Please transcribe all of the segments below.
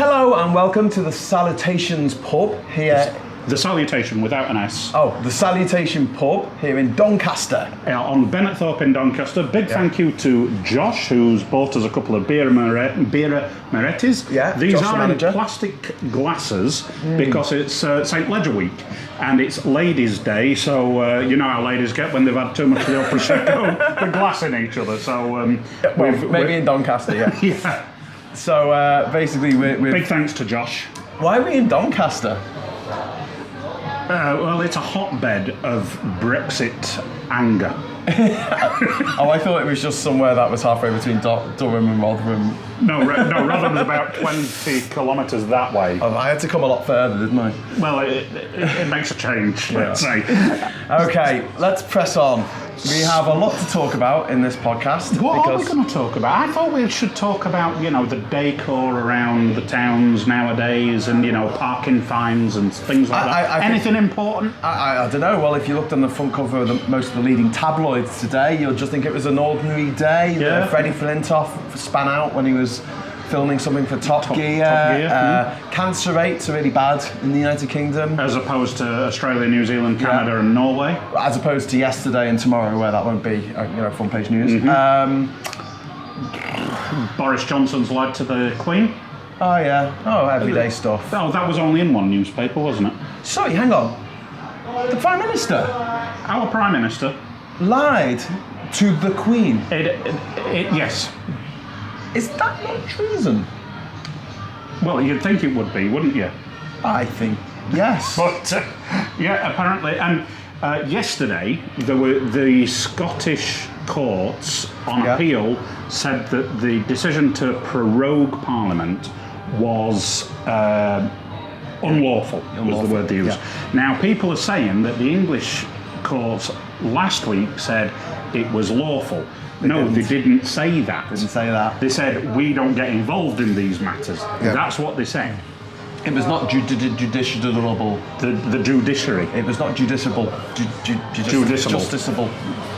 Hello and welcome to the Salutations pub here. The Salutation without an S. Oh, the Salutation pub here in Doncaster. On Bennettthorpe in Doncaster. Big thank you to Josh, who's bought us a couple of Birra Morettis. Yeah, these Josh, are the in manager. Plastic glasses because it's St. Ledger Week and it's Ladies' Day. So you know how ladies get when they've had too much of the Prosecco, they're glassing each other. So maybe in Doncaster, yeah. Yeah. So basically, we're Big thanks to Josh. Why are we in Doncaster? Well, it's a hotbed of Brexit anger. Oh, I thought it was just somewhere that was halfway between Durham and Rotherham. No, Rotherham's about 20 kilometres that way. Oh, I had to come a lot further, didn't I? Well, it makes a change, let's say. Okay, let's press on. We have a lot to talk about in this podcast. What are we going to talk about? I thought we should talk about, the decor around the towns nowadays and, parking fines and things like that. Anything important? I don't know. Well, if you looked on the front cover of most of the leading tabloids today, you'll just think it was an ordinary day. Yeah. Freddie Flintoff span out when he was filming something for Top Gear. Cancer rates are really bad in the United Kingdom. As opposed to Australia, New Zealand, Canada and Norway. As opposed to yesterday and tomorrow where that won't be front page news. Boris Johnson's led to the Queen. Oh yeah. Oh, everyday stuff. Oh, that was only in one newspaper, wasn't it? Sorry, hang on. The Prime Minister Our Prime Minister lied to the Queen. Yes. Is that not treason? Well, you'd think it would be, wouldn't you? I think yes. But apparently, and yesterday there were the Scottish courts on appeal said that the decision to prorogue Parliament was unlawful. Was the word they used. Yeah. Now people are saying that the English courts last week said it was lawful. They didn't say that. Didn't say that. They said we don't get involved in these matters. Yeah. That's what they said. It was not judiciable. The judiciary. It was not judiciable. Justiciable.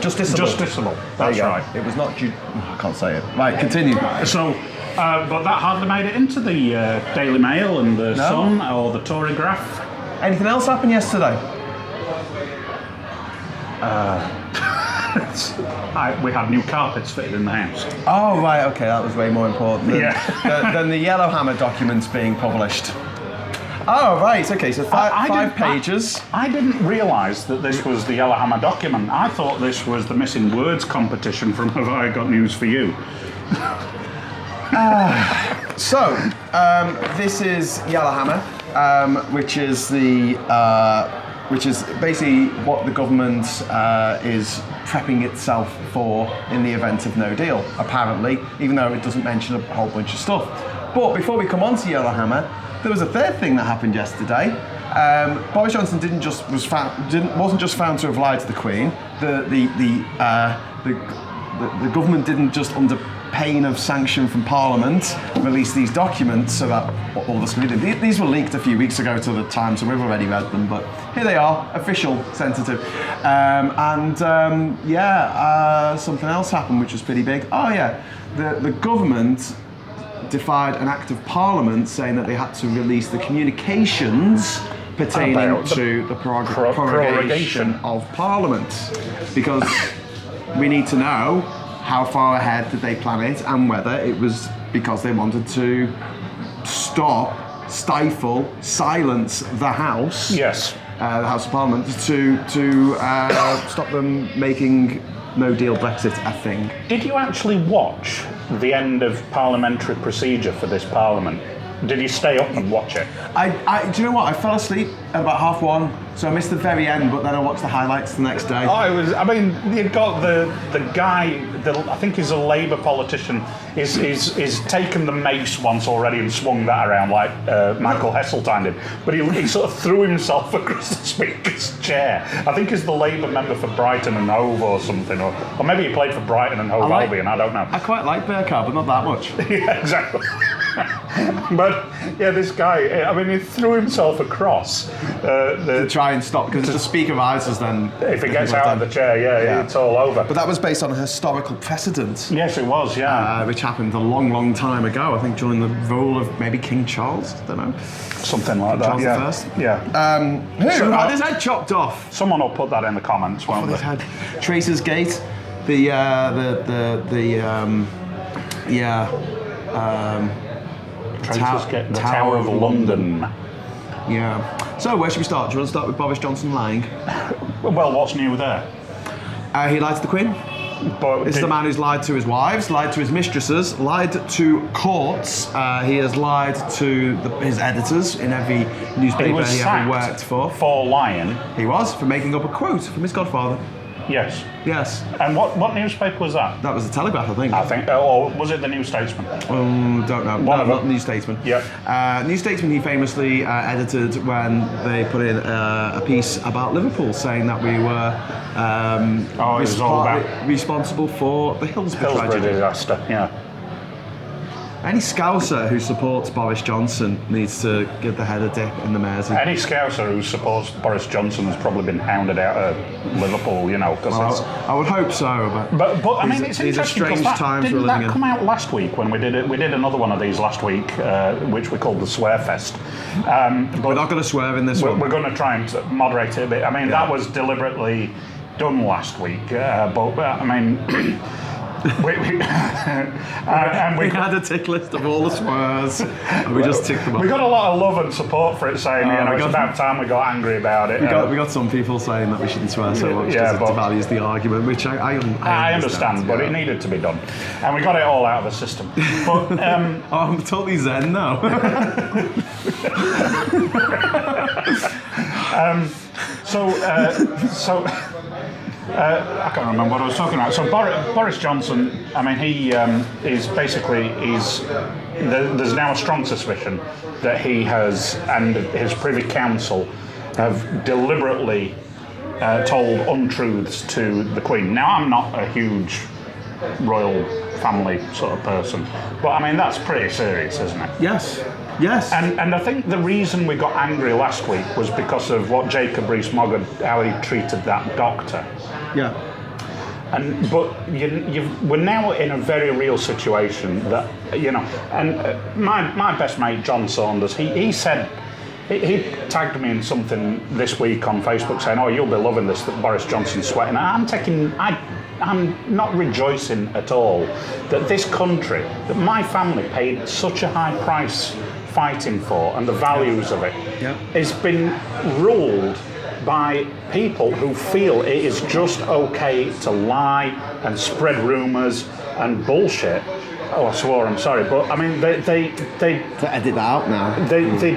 Justiciable. That's right. It was not I can't say it. Right, continue. So, but that hardly made it into the Daily Mail and the Sun or the Tory Graph. Anything else happened yesterday? We had new carpets fitted in the house. Oh, right, okay, that was way more important than the Yellowhammer documents being published. Oh, right, okay, so five pages. I didn't realise that this was the Yellowhammer document. I thought this was the missing words competition from Have I Got News for You. So, this is Yellowhammer, which is basically what the government is prepping itself for in the event of no deal, apparently, even though it doesn't mention a whole bunch of stuff. But before we come on to Yellowhammer, there was a third thing that happened yesterday. Boris Johnson wasn't just found to have lied to the Queen. The government didn't just, under pain of sanction from Parliament, release these documents so that all this can be done. These were leaked a few weeks ago to the Times, so we've already read them, but here they are, official, sensitive. Something else happened which was pretty big. Oh yeah, the government defied an act of Parliament saying that they had to release the communications pertaining to the prorogation of Parliament, because we need to know how far ahead did they plan it and whether it was because they wanted to stifle, silence the House. Yes. The House of Parliament to stop them making no deal Brexit a thing. Did you actually watch the end of parliamentary procedure for this Parliament? Did you stay up and watch it? Do you know what? I fell asleep at about 1:30, so I missed the very end, but then I watched the highlights the next day. You've got the guy, I think he's a Labour politician, is taken the mace once already and swung that around like Michael Heseltine did. But he sort of threw himself across the Speaker's chair. I think he's the Labour member for Brighton and Hove or something, or maybe he played for Brighton and Hove Albion, I don't know. I quite like Burkhardt, but not that much. Yeah, exactly. But yeah, this guy, I mean, he threw himself across to try and stop, because the Speaker rises then. If he gets out of the chair, it's all over. But that was based on a historical precedent. Yes, it was, yeah. Which happened a long, long time ago, I think during the rule of maybe King Charles, I don't know. Something like that, Charles I. Yeah. Who had his head chopped off? Someone will put that in the comments, won't His they? head. Tracer's Gate, the Tower of London. Yeah. So where should we start? Do you want to start with Boris Johnson lying? Well, what's new there? He lied to the Queen. But This is the man who's lied to his wives, lied to his mistresses, lied to courts. He has lied to his editors in every newspaper he ever worked for. For lying. He was, for making up a quote from his godfather. Yes. Yes. And what newspaper was that? That was the Telegraph, I think. I think, or was it the New Statesman? Don't know. Not New Statesman. Yeah. New Statesman he famously edited when they put in a piece about Liverpool saying that we were responsible for the Hillsborough tragedy. Disaster, yeah. Any Scouser who supports Boris Johnson needs to give the head a dip in the Mersey. Any Scouser who supports Boris Johnson has probably been hounded out of Liverpool, you know, because I would hope so, but I mean, it's these are interesting strange because times didn't we're that living in. come out last week when we did it? We did another one of these last week, which we called the Swearfest. But we're not going to swear in this one. We're going to try and moderate it a bit. I mean, that was deliberately done last week, but I mean. We had a tick list of all the swears, and we just ticked them off. We got a lot of love and support for it, saying it's about time we got angry about it. We got some people saying that we shouldn't swear so much because it devalues the argument, which I understand, but it needed to be done, and we got it all out of the system. But I'm totally zen now. I can't remember what I was talking about. So Boris Johnson, I mean, he is basically there's now a strong suspicion that he has and his Privy Council have deliberately told untruths to the Queen. Now, I'm not a huge royal family sort of person, but I mean that's pretty serious, isn't it? Yes. And I think the reason we got angry last week was because of what Jacob Rees-Mogg, how he treated that doctor. Yeah. But we're now in a very real situation that, you know, and my best mate John Saunders, he said, he tagged me in something this week on Facebook saying, "Oh, you'll be loving this, that Boris Johnson's sweating." I'm not rejoicing at all that this country, that my family paid such a high price fighting for, and the values of it, has been ruled by people who feel it is just okay to lie and spread rumours and bullshit. Oh, I swore, I'm sorry, but I mean, they to edit that out now. They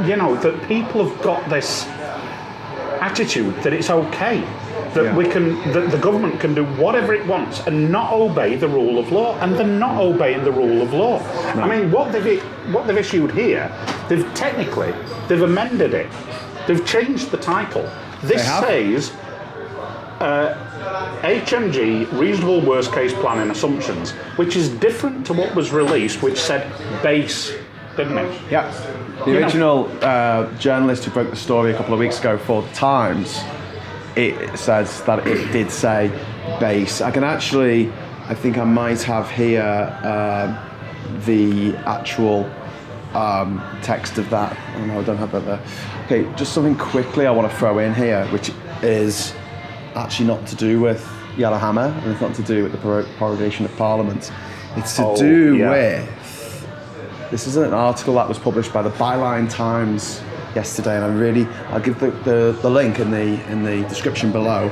you know, that people have got this attitude that it's okay. That that the government can do whatever it wants and not obey the rule of law, and they're not obeying the rule of law. No. I mean, what they've issued here, they've amended it, they've changed the title. This says HMG, reasonable worst case planning assumptions, which is different to what was released, which said base, didn't it? Yeah. The original journalist who broke the story a couple of weeks ago for the Times, it says that it did say base. I think I might have here the actual text of that. Oh no, I don't have that there. Okay, just something quickly I want to throw in here, which is actually not to do with Yellowhammer, and it's not to do with the prorogation of Parliament. It's to do with... This is an article that was published by the Byline Times yesterday, and I'll give the link in the description below.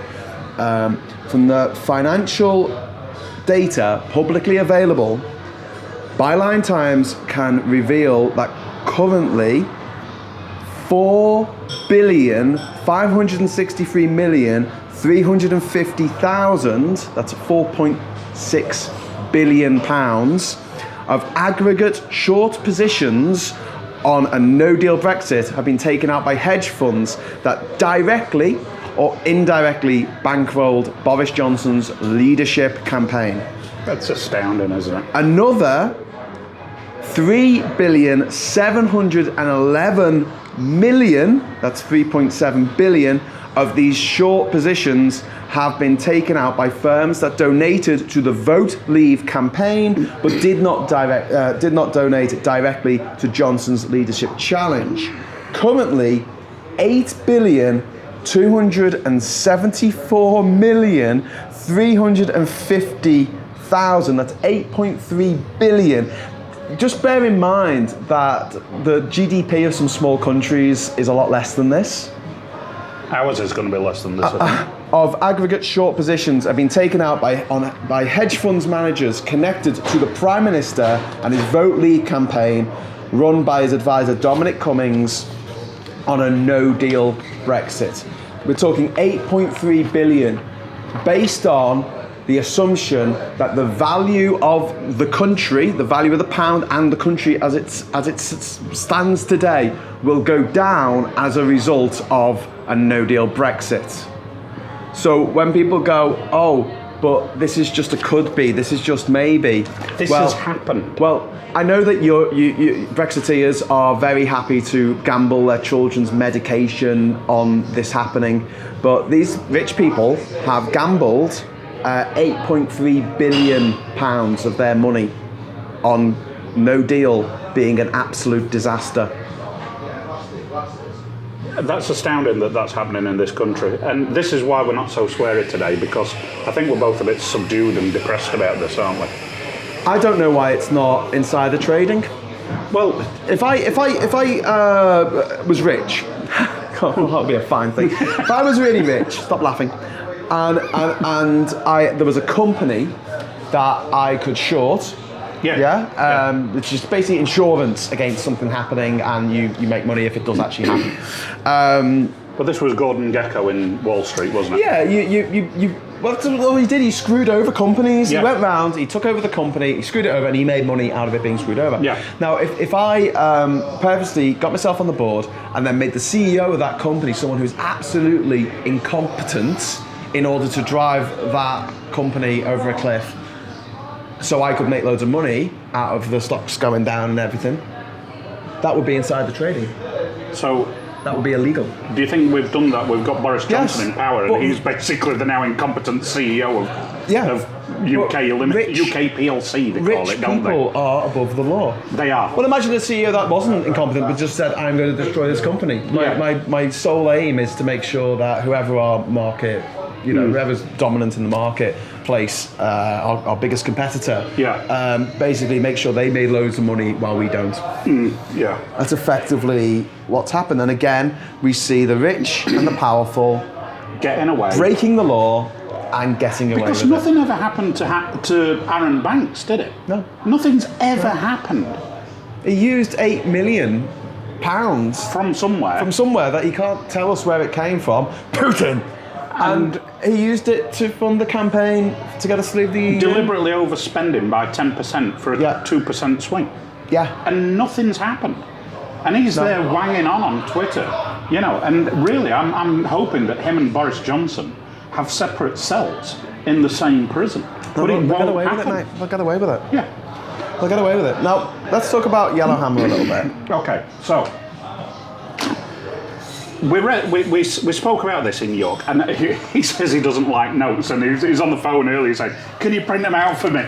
From the financial data publicly available, Byline Times can reveal that currently 4,563,350,000, that's 4.6 billion pounds, of aggregate short positions on a no-deal Brexit have been taken out by hedge funds that directly or indirectly bankrolled Boris Johnson's leadership campaign. That's astounding, isn't it? Another 3,711,000,000, that's 3.7 billion, of these short positions have been taken out by firms that donated to the Vote Leave campaign, but did not donate directly to Johnson's leadership challenge. Currently, 8,274,350,000. That's 8.3 billion. Just bear in mind that the GDP of some small countries is a lot less than this. Ours is going to be less than this, I think. Of aggregate short positions have been taken out by hedge funds managers connected to the Prime Minister and his Vote Leave campaign, run by his advisor Dominic Cummings, on a no-deal Brexit. We're talking 8.3 billion, based on the assumption that the value of the country, the value of the pound and the country as it stands today, will go down as a result of a no-deal Brexit. So when people go, oh, but this is just a could be, this is just maybe. This has happened. Well, I know that you Brexiteers are very happy to gamble their children's medication on this happening, but these rich people have gambled 8.3 billion pounds of their money on no deal being an absolute disaster. That's astounding that that's happening in this country. And this is why we're not so sweary today, because I think we're both a bit subdued and depressed about this, aren't we? I don't know why it's not insider trading. Well, if I was rich, that would be a fine thing. If I was really rich, stop laughing, and there was a company that I could short, which is basically insurance against something happening, and you make money if it does actually happen. But this was Gordon Gekko in Wall Street, wasn't it? Yeah, well, that's all he did. He screwed over companies. Yeah. He went round, he took over the company, he screwed it over, and he made money out of it being screwed over. Yeah. Now, if I purposely got myself on the board and then made the CEO of that company someone who's absolutely incompetent in order to drive that company over a cliff, so I could make loads of money out of the stocks going down and everything, that would be insider trading. So that would be illegal. Do you think we've done that? We've got Boris Johnson in power, and but he's basically the now incompetent CEO of UK PLC, they call it, don't they? Rich people are above the law. They are. Well, imagine a CEO that wasn't incompetent but just said, I'm going to destroy this company. My sole aim is to make sure that whoever our market, whoever's dominant in the marketplace, our biggest competitor, basically make sure they made loads of money while we don't. That's effectively what's happened. And again, we see the rich and the powerful getting away, breaking the law and getting away with it. Because nothing ever happened to Aaron Banks, did it? No. Nothing's ever happened. He used £8 million from somewhere that he can't tell us where it came from. Putin. And he used it to fund the campaign to get us to leave the EU. Deliberately overspending by 10% for a 2% swing. Yeah. And nothing's happened. And he's there wanging on Twitter, and really I'm hoping that him and Boris Johnson have separate cells in the same prison. But it won't happen. They'll get away with it. Yeah. They'll get away with it. Now, let's talk about Yellowhammer a little bit. Okay, so we spoke about this in York, and he says he doesn't like notes, and he's on the phone earlier saying, can you print them out for me?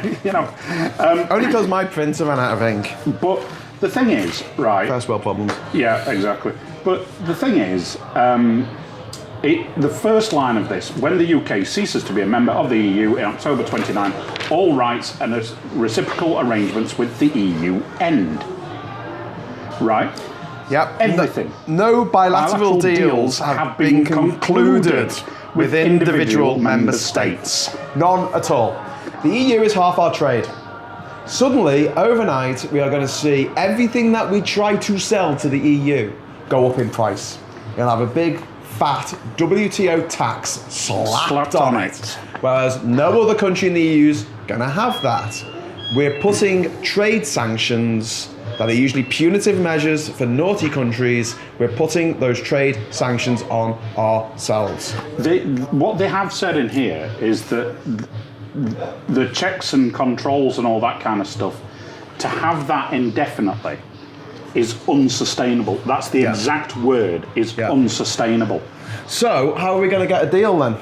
Only because my printer ran out of ink. But the thing is, right... First world problems. Yeah, exactly. But the thing is, the first line of this, when the UK ceases to be a member of the EU in October 29, all rights and reciprocal arrangements with the EU end. Right? Yep. Everything. No bilateral deals have been concluded with individual member states. None at all. The EU is half our trade. Suddenly, overnight, we are going to see everything that we try to sell to the EU go up in price. You'll have a big, fat WTO tax slapped on it. Whereas no other country in the EU is going to have that. We're putting trade sanctions that are usually punitive measures for naughty countries. We're putting those trade sanctions on ourselves. What they have said in here is that the checks and controls and all that kind of stuff to have that indefinitely is unsustainable. That's the exact word, is unsustainable. So, how are we going to get a deal then?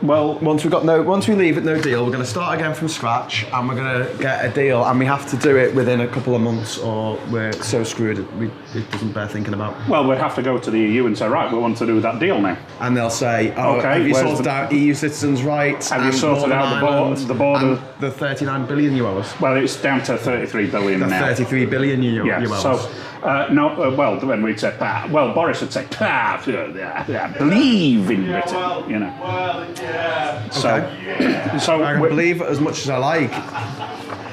Well, once we leave at no deal, we're going to start again from scratch, and we're going to get a deal, and we have to do it within a couple of months, or we're so screwed it doesn't bear thinking about. Well, we'd have to go to the EU and say, right, we want to do that deal now. And they'll say, have you sorted out EU citizens' rights? Have you sorted out the border? The 39 billion you owe us? Well, it's down to 33 billion now. 33 billion you owe us. So, when we'd say, Boris would say, believe in Britain, you know. So I can believe as much as I like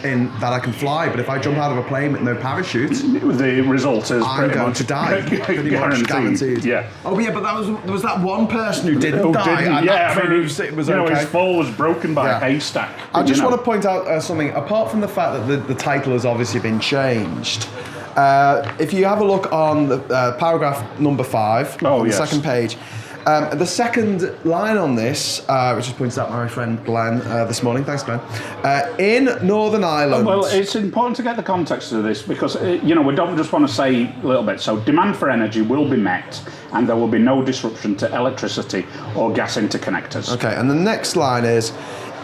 in that I can fly, but if I jump out of a plane with no parachute, the result is I'm going to die. Pretty much guaranteed. Yeah. Oh yeah, but there was that one person who didn't die. And that proves it was okay. His fall was broken by a haystack. I just want to point out something. Apart from the fact that the title has obviously been changed, if you have a look on the paragraph number 5 on the second page. The second line on this, which was pointed out by my friend Glenn this morning, thanks Glenn, in Northern Ireland... Well, it's important to get the context of this because, we don't just want to say a little bit. So demand for energy will be met and there will be no disruption to electricity or gas interconnectors. Okay, and the next line is,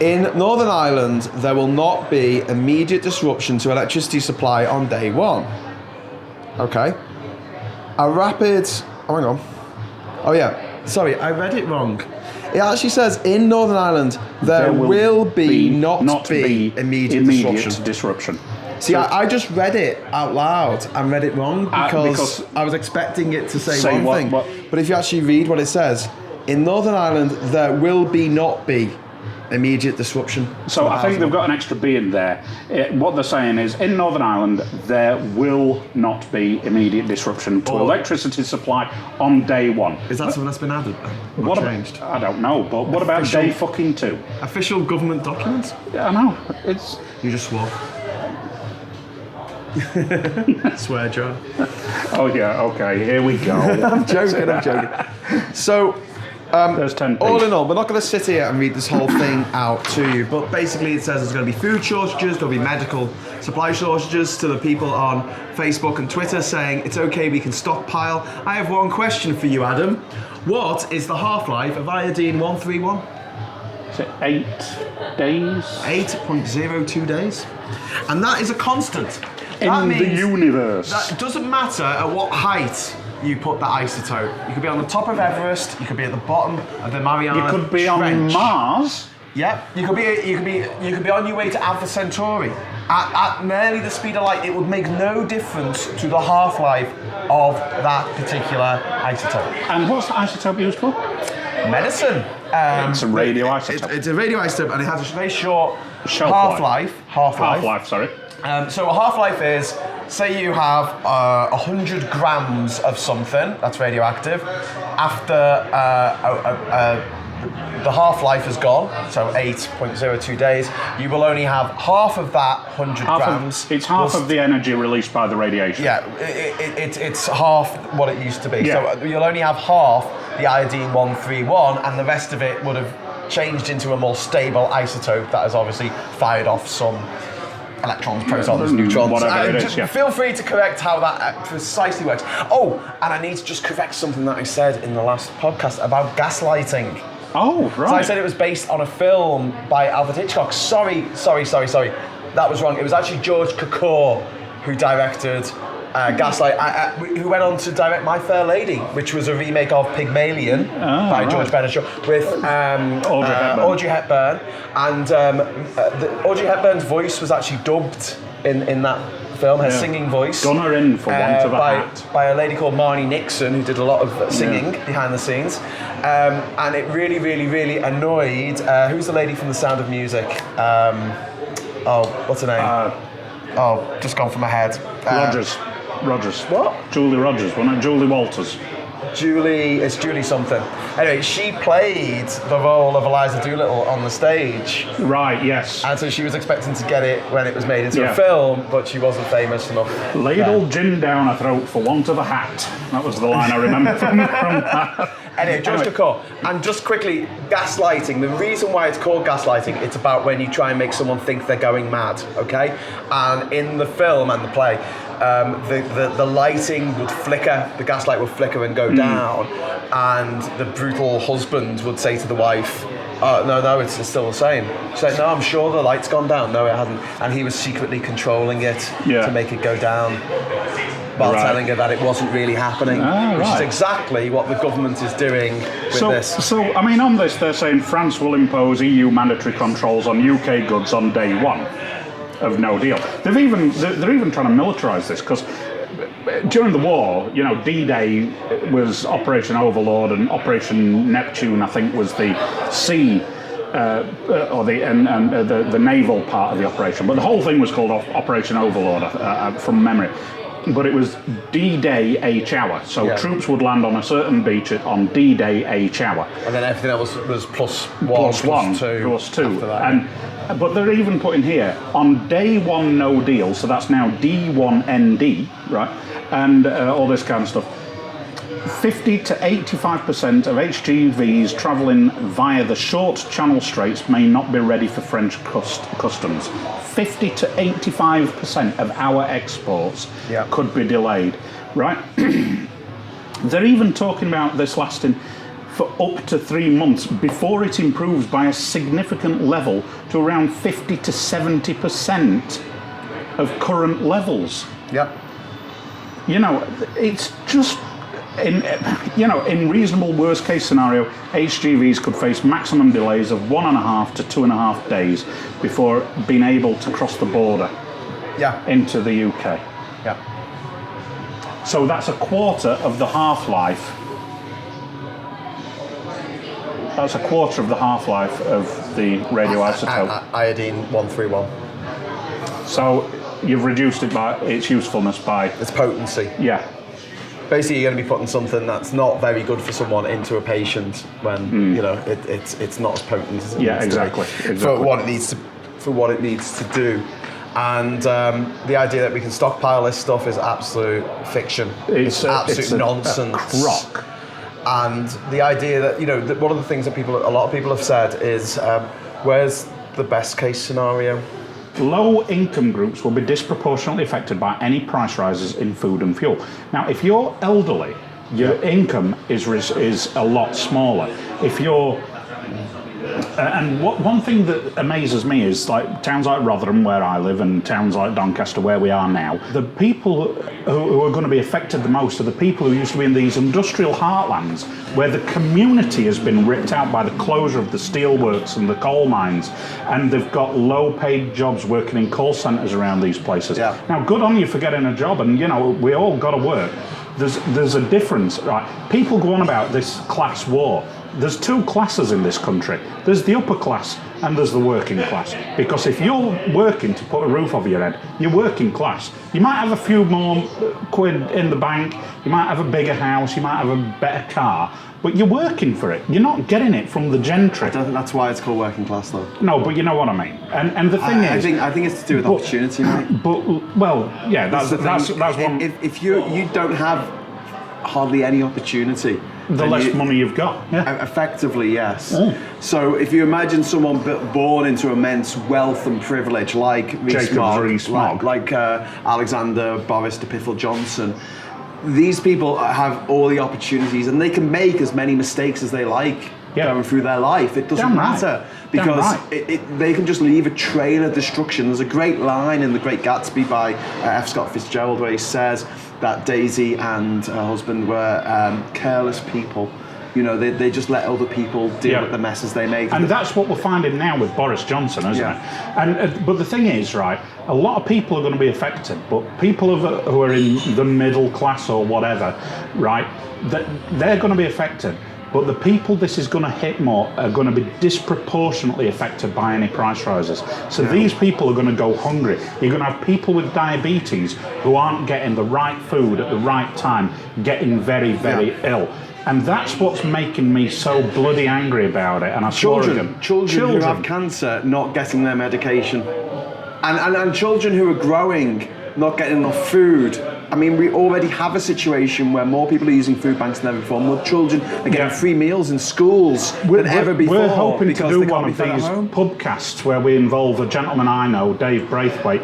in Northern Ireland, there will not be immediate disruption to electricity supply on day one. Okay. A rapid... Oh, hang on. Oh, yeah. Sorry, I read it wrong. It actually says, in Northern Ireland, there will not be immediate disruption. See, so I just read it out loud and read it wrong because I was expecting it to say one thing. But if you actually read what it says, in Northern Ireland, there will not be immediate disruption. So I think they've got an extra B in there. What they're saying is, in Northern Ireland, there will not be immediate disruption to electricity supply on day one. Is that something that's been added? What changed? I don't know, but what about day fucking 2? Official government documents? Yeah, I know. It's... You just swore. Swear, Joe. Oh yeah, okay, here we go. I'm joking. So... There's 10 all in all, we're not going to sit here and read this whole thing out to you, but basically it says there's going to be food shortages, there'll be medical supply shortages, to the people on Facebook and Twitter saying it's okay, we can stockpile. I have one question for you, Adam. What is the half-life of iodine 131? Is it 8 days? 8.02 days. And that is a constant. In the universe. That doesn't matter at what height you put that isotope. You could be on the top of Everest. You could be at the bottom of the Mariana Trench. You could be on Mars. Yeah, you could be on your way to Alpha Centauri at nearly the speed of light. It would make no difference to the half-life of that particular isotope. And what's the isotope used for? Medicine. It's a radioisotope. It's a radioisotope, and it has a very short half-life. Half-life, sorry. So a half-life is, say you have 100 grams of something that's radioactive. After the half-life is gone, so 8.02 days, you will only have half of that 100 grams. It's half of the energy released by the radiation. Yeah, it's half what it used to be. Yeah. So you'll only have half the iodine 131, and the rest of it would have changed into a more stable isotope that has obviously fired off some electrons, protons, neutrons. Whatever it is, yeah. Feel free to correct how that precisely works. Oh, and I need to just correct something that I said in the last podcast about gaslighting. Oh, right. So I said it was based on a film by Alfred Hitchcock. Sorry. That was wrong. It was actually George Cukor who directed Gaslight, who went on to direct My Fair Lady, which was a remake of Pygmalion by George Bernard Shaw with Audrey Hepburn. And Audrey Hepburn's voice was actually dubbed in that film, her singing voice. Done her in for want of a hat. By a lady called Marnie Nixon, who did a lot of singing behind the scenes. And it really, really, really annoyed, who's the lady from The Sound of Music? What's her name? Just gone from my head. Rogers. What? Julie Rogers, wasn't it? Julie Walters. It's Julie something. Anyway, she played the role of Eliza Doolittle on the stage. Right, yes. And so she was expecting to get it when it was made into a film, but she wasn't famous enough. Ladle gin down her throat for want of a hat. That was the line I remember from that. Anyway, George Cukor. And just quickly, gaslighting. The reason why it's called gaslighting, it's about when you try and make someone think they're going mad, okay? And in the film and the play, the lighting would flicker, the gaslight would flicker and go down, and the brutal husband would say to the wife, "Oh, no, it's still the same." She's like, "No, I'm sure the light's gone down." No, it hasn't. And he was secretly controlling it to make it go down, while telling her that it wasn't really happening, which is exactly what the government is doing with this. So, I mean, on this, they're saying France will impose EU mandatory controls on UK goods on day one of no deal. They're even trying to militarise this, because during the war, you know, D-Day was Operation Overlord, and Operation Neptune, I think, was the sea or the naval part of the operation. But the whole thing was called Operation Overlord from memory. But it was D-Day H hour, so troops would land on a certain beach on D-Day H hour, and then everything else was plus two. But they're even putting here on day one no deal, so that's now D1ND, right? And all this kind of stuff. 50 to 85% of HGVs travelling via the short Channel Straits may not be ready for French customs. 50 to 85% of our exports could be delayed, right? They're even talking about this lasting for up to 3 months before it improves by a significant level to around 50 to 70% of current levels. Yep. You know, it's just... In reasonable worst case scenario, HGVs could face maximum delays of 1.5 to 2.5 days before being able to cross the border into the UK. Yeah. So that's a quarter of the half-life. That's a quarter of the half-life of the radioisotope. Iodine 131. So you've reduced it by its usefulness by... Its potency. Yeah. Basically, you're going to be putting something that's not very good for someone into a patient when you know it's not as potent as it needs to be for what it needs to do. And the idea that we can stockpile this stuff is absolute fiction. It's absolute nonsense. A crock. And the idea that, you know, one of the things that a lot of people have said is, where's the best case scenario? Low-income groups will be disproportionately affected by any price rises in food and fuel. Now, if you're elderly, your income is a lot smaller. If you're and one thing that amazes me is, like, towns like Rotherham, where I live, and towns like Doncaster, where we are now, the people who are going to be affected the most are the people who used to be in these industrial heartlands, where the community has been ripped out by the closure of the steelworks and the coal mines, and they've got low-paid jobs working in call centres around these places. Yeah. Now, good on you for getting a job, and, you know, we all got to work. There's a difference, right? People go on about this class war. There's two classes in this country. There's the upper class and there's the working class. Because if you're working to put a roof over your head, you're working class. You might have a few more quid in the bank, you might have a bigger house, you might have a better car, but you're working for it. You're not getting it from the gentry. I don't think that's why it's called working class, though. No, but you know what I mean. And the thing is, I think it's to do with opportunity, mate. But well, yeah, that's one. If you don't have hardly any opportunity, the less money you've got. Yeah. Effectively, yes. So if you imagine someone born into immense wealth and privilege, like Rees-Mogg, like Alexander Boris Johnson, these people have all the opportunities, and they can make as many mistakes as they like going through their life. It doesn't matter, because they can just leave a trail of destruction. There's a great line in The Great Gatsby by F. Scott Fitzgerald where he says that Daisy and her husband were careless people. You know, they just let other people deal with the messes they make. And that's what we're finding now with Boris Johnson, isn't it? And but the thing is, right, a lot of people are going to be affected, but people who are in the middle class or whatever, right, they're going to be affected. But the people this is going to hit more are going to be disproportionately affected by any price rises. So these people are going to go hungry. You're going to have people with diabetes who aren't getting the right food at the right time, getting very, very ill. And that's what's making me so bloody angry about it. And I children who have cancer not getting their medication, and children who are growing not getting enough food. I mean, we already have a situation where more people are using food banks than ever before. More children are getting free meals in schools than ever before. We're hoping to because do they can't one be of fed at these home. PUBCASts where we involve a gentleman I know, Dave Braithwaite.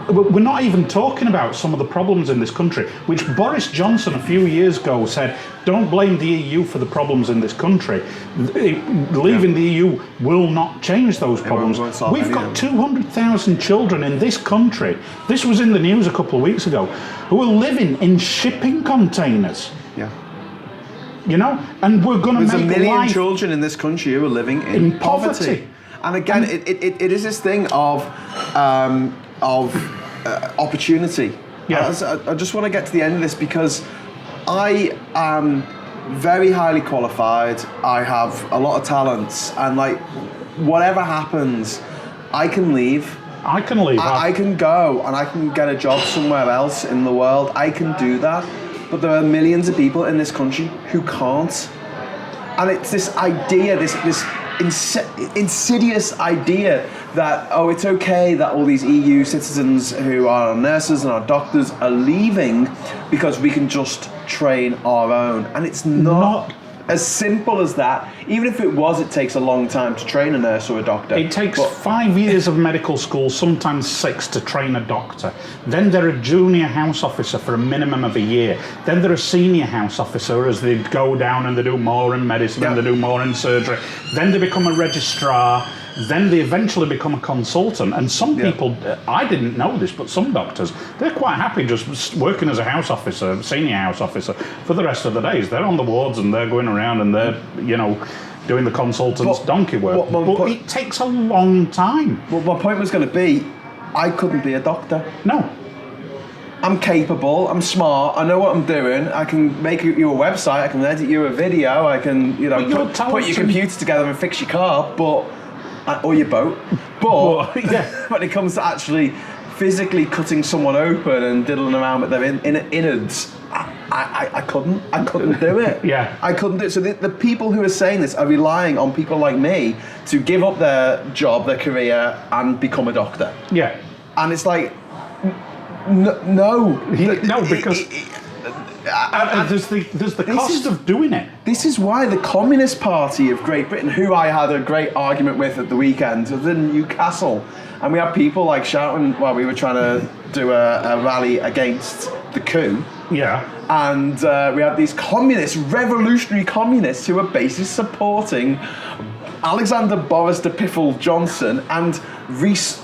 We're not even talking about some of the problems in this country, which Boris Johnson a few years ago said, don't blame the EU for the problems in this country. Leaving the EU will not change those problems. We've got 200,000 children in this country, this was in the news a couple of weeks ago, who are living in shipping containers. Yeah. You know, and we're going to make There's a million life children in this country who are living in poverty. And again, it is this thing of opportunity. Yeah. I just want to get to the end of this because I am very highly qualified. I have a lot of talents, and like whatever happens, I can leave. I can leave. I can go and I can get a job somewhere else in the world. I can do that. But there are millions of people in this country who can't. And it's this idea, this insidious idea that, oh, it's okay that all these EU citizens who are nurses and our doctors are leaving because we can just train our own. And it's not as simple as that. Even if it was, it takes a long time to train a nurse or a doctor. It takes 5 years of medical school, sometimes 6, to train a doctor. Then they're a junior house officer for a minimum of a year. Then they're a senior house officer as they go down and they do more in medicine and they do more in surgery. Then they become a registrar. Then they eventually become a consultant. And some people, I didn't know this, but some doctors, they're quite happy just working as a house officer, senior house officer, for the rest of the days. They're on the wards and they're going around and they're, you know, doing the consultant's donkey work. But it takes a long time. Well, my point was going to be, I couldn't be a doctor. No. I'm capable, I'm smart, I know what I'm doing, I can make you a website, I can edit you a video, I can, you know, put your computer together and fix your car, or your boat. But when it comes to actually physically cutting someone open and diddling around with their innards, I couldn't do it. Yeah. I couldn't do it. So the people who are saying this are relying on people like me to give up their job, their career, and become a doctor. Yeah. And it's like, no. Because there's the cost of doing it. This is why the Communist Party of Great Britain, who I had a great argument with at the weekend, was in Newcastle, and we had people like shouting while we were trying to do a rally against the coup. Yeah. And we had these communists, revolutionary communists, who were basically supporting Alexander Boris de Piffle Johnson and Rees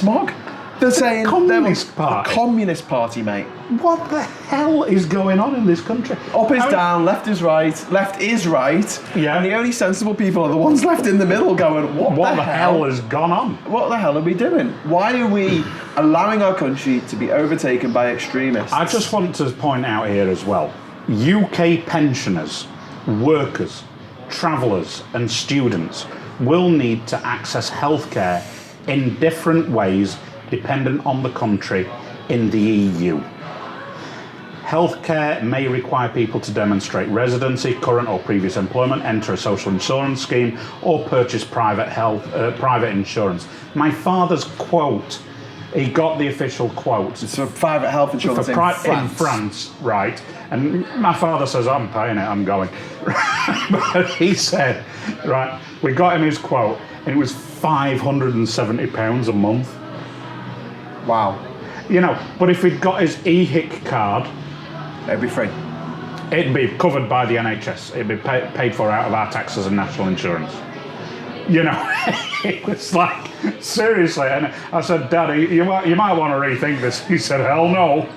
Mogg. They're saying Communist Party. The Communist Party, mate. What the hell is going on in this country? Up is down, left is right, left is right. Yeah. And the only sensible people are the ones left in the middle going, what the hell has gone on? What the hell are we doing? Why are we allowing our country to be overtaken by extremists? I just want to point out here as well, UK pensioners, workers, travellers and students will need to access healthcare in different ways dependent on the country in the EU. Healthcare may require people to demonstrate residency, current or previous employment, enter a social insurance scheme, or purchase private insurance. My father's quote, he got the official quote. It's for private health insurance in France. In France, right. And my father says, I'm paying it, I'm going. But he said, right, we got him his quote, and it was £570 a month. Wow. You know, but if he'd got his EHIC card, it'd be free. It'd be covered by the NHS. It'd be paid for out of our taxes and national insurance. You know, it was like, seriously. And I said, Daddy, you might want to rethink this. He said, hell no.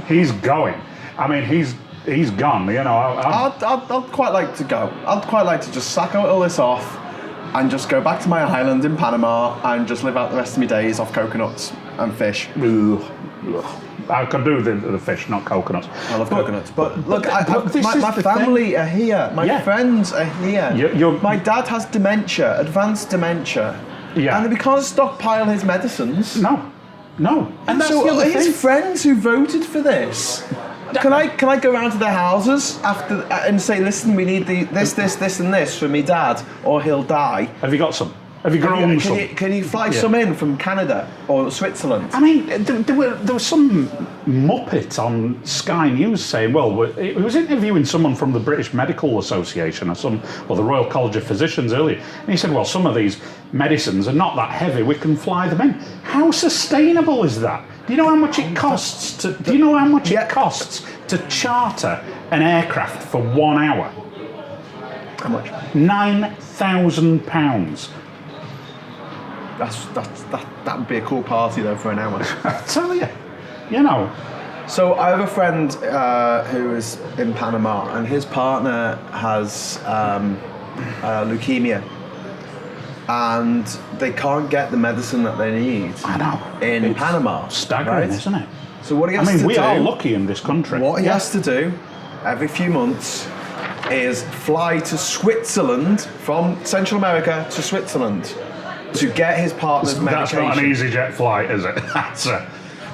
He's going. I mean, he's gone, you know. I'd quite like to go. I'd quite like to just sack all this off and just go back to my island in Panama and just live out the rest of my days off coconuts and fish. I could do the fish, not coconuts. I love coconuts. But look, my family are here. My friends are here. My dad has dementia, advanced dementia. Yeah. And we can't stockpile his medicines. No. And that's so the other his thing. friends who voted for this, can I go around to their houses after and say, listen, we need this, and this for me dad, or he'll die? Have you got some? Have you grown some? Can you fly some in from Canada or Switzerland? I mean, there was some muppet on Sky News saying, well, he was interviewing someone from the British Medical Association or the Royal College of Physicians earlier, and he said, well, some of these medicines are not that heavy, we can fly them in. How sustainable is that? Do you know how much it costs to charter an aircraft for 1 hour? How much? £9,000. That would be a cool party though for an hour. I tell you, you know. So I have a friend who is in Panama, and his partner has leukemia, and they can't get the medicine that they need. I know. In Panama. Staggering, isn't it? So what he has to do... we are lucky in this country. What he has to do every few months is fly to Switzerland, from Central America to Switzerland, to get his partner's medication. That's not an EasyJet flight, is it?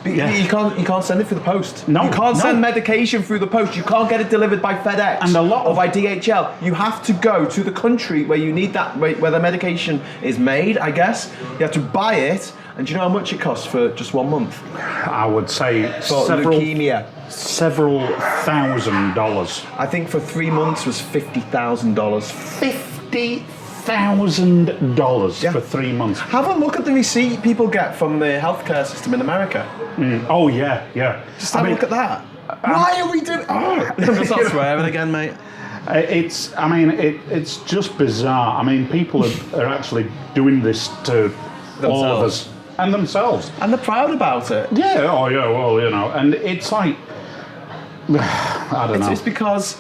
You can't send it through the post. No, you can't send medication through the post. You can't get it delivered by FedEx or by DHL. You have to go to the country where you need that, where the medication is made, I guess. You have to buy it, and do you know how much it costs for just 1 month? I would say for leukemia. Several $1,000s. I think for 3 months was $50,000. $50,000 for 3 months. Have a look at the receipt people get from the healthcare system in America. Oh yeah. Just have a look at that. Why are we doing? I'm just not swearing again, mate. It's just bizarre. I mean, people are actually doing this to all of us and themselves, and they're proud about it. Yeah. Oh yeah. Well, you know, and it's like I don't know. It's because